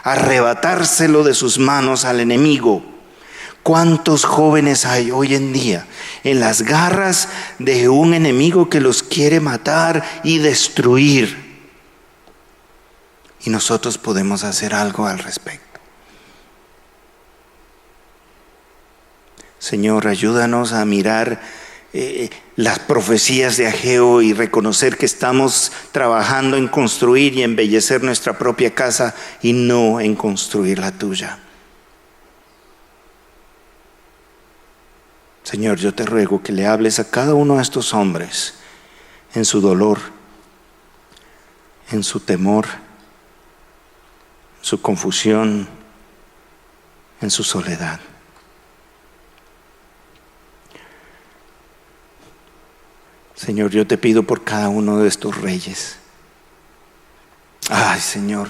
Arrebatárselo de sus manos al enemigo. ¿Cuántos jóvenes hay hoy en día en las garras de un enemigo que los quiere matar y destruir? Y nosotros podemos hacer algo al respecto. Señor, ayúdanos a mirar las profecías de Ageo y reconocer que estamos trabajando en construir y embellecer nuestra propia casa y no en construir la tuya. Señor, yo te ruego que le hables a cada uno de estos hombres en su dolor, en su temor, en su confusión, en su soledad. Señor, yo te pido por cada uno de estos reyes. Ay, Señor,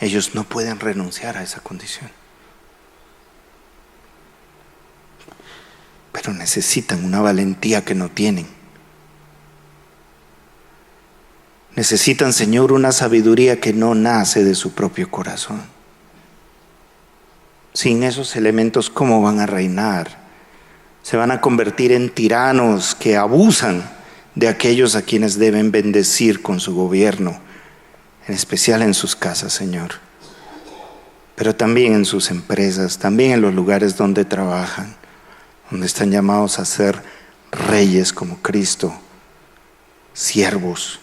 ellos no pueden renunciar a esa condición, pero necesitan una valentía que no tienen. Necesitan, Señor, una sabiduría que no nace de su propio corazón. Sin esos elementos, ¿cómo van a reinar? Se van a convertir en tiranos que abusan de aquellos a quienes deben bendecir con su gobierno, en especial en sus casas, Señor, pero también en sus empresas, también en los lugares donde trabajan, donde están llamados a ser reyes como Cristo, siervos,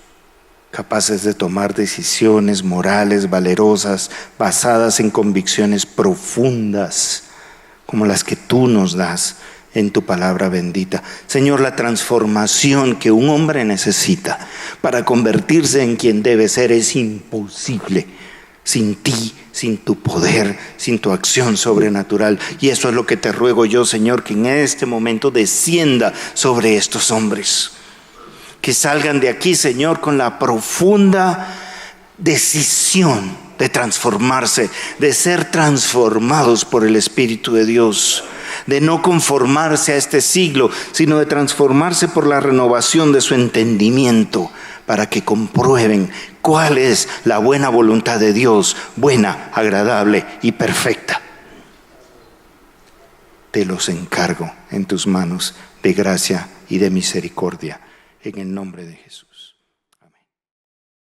capaces de tomar decisiones morales, valerosas, basadas en convicciones profundas, como las que tú nos das en tu palabra bendita. Señor, la transformación que un hombre necesita para convertirse en quien debe ser es imposible sin ti, sin tu poder, sin tu acción sobrenatural. Y eso es lo que te ruego yo, Señor, que en este momento descienda sobre estos hombres. Que salgan de aquí, Señor, con la profunda decisión de transformarse, de ser transformados por el Espíritu de Dios. de no conformarse a este siglo, sino de transformarse por la renovación de su entendimiento, para que comprueben cuál es la buena voluntad de Dios, buena, agradable y perfecta. Te los encargo en tus manos de gracia y de misericordia, en el nombre de Jesús.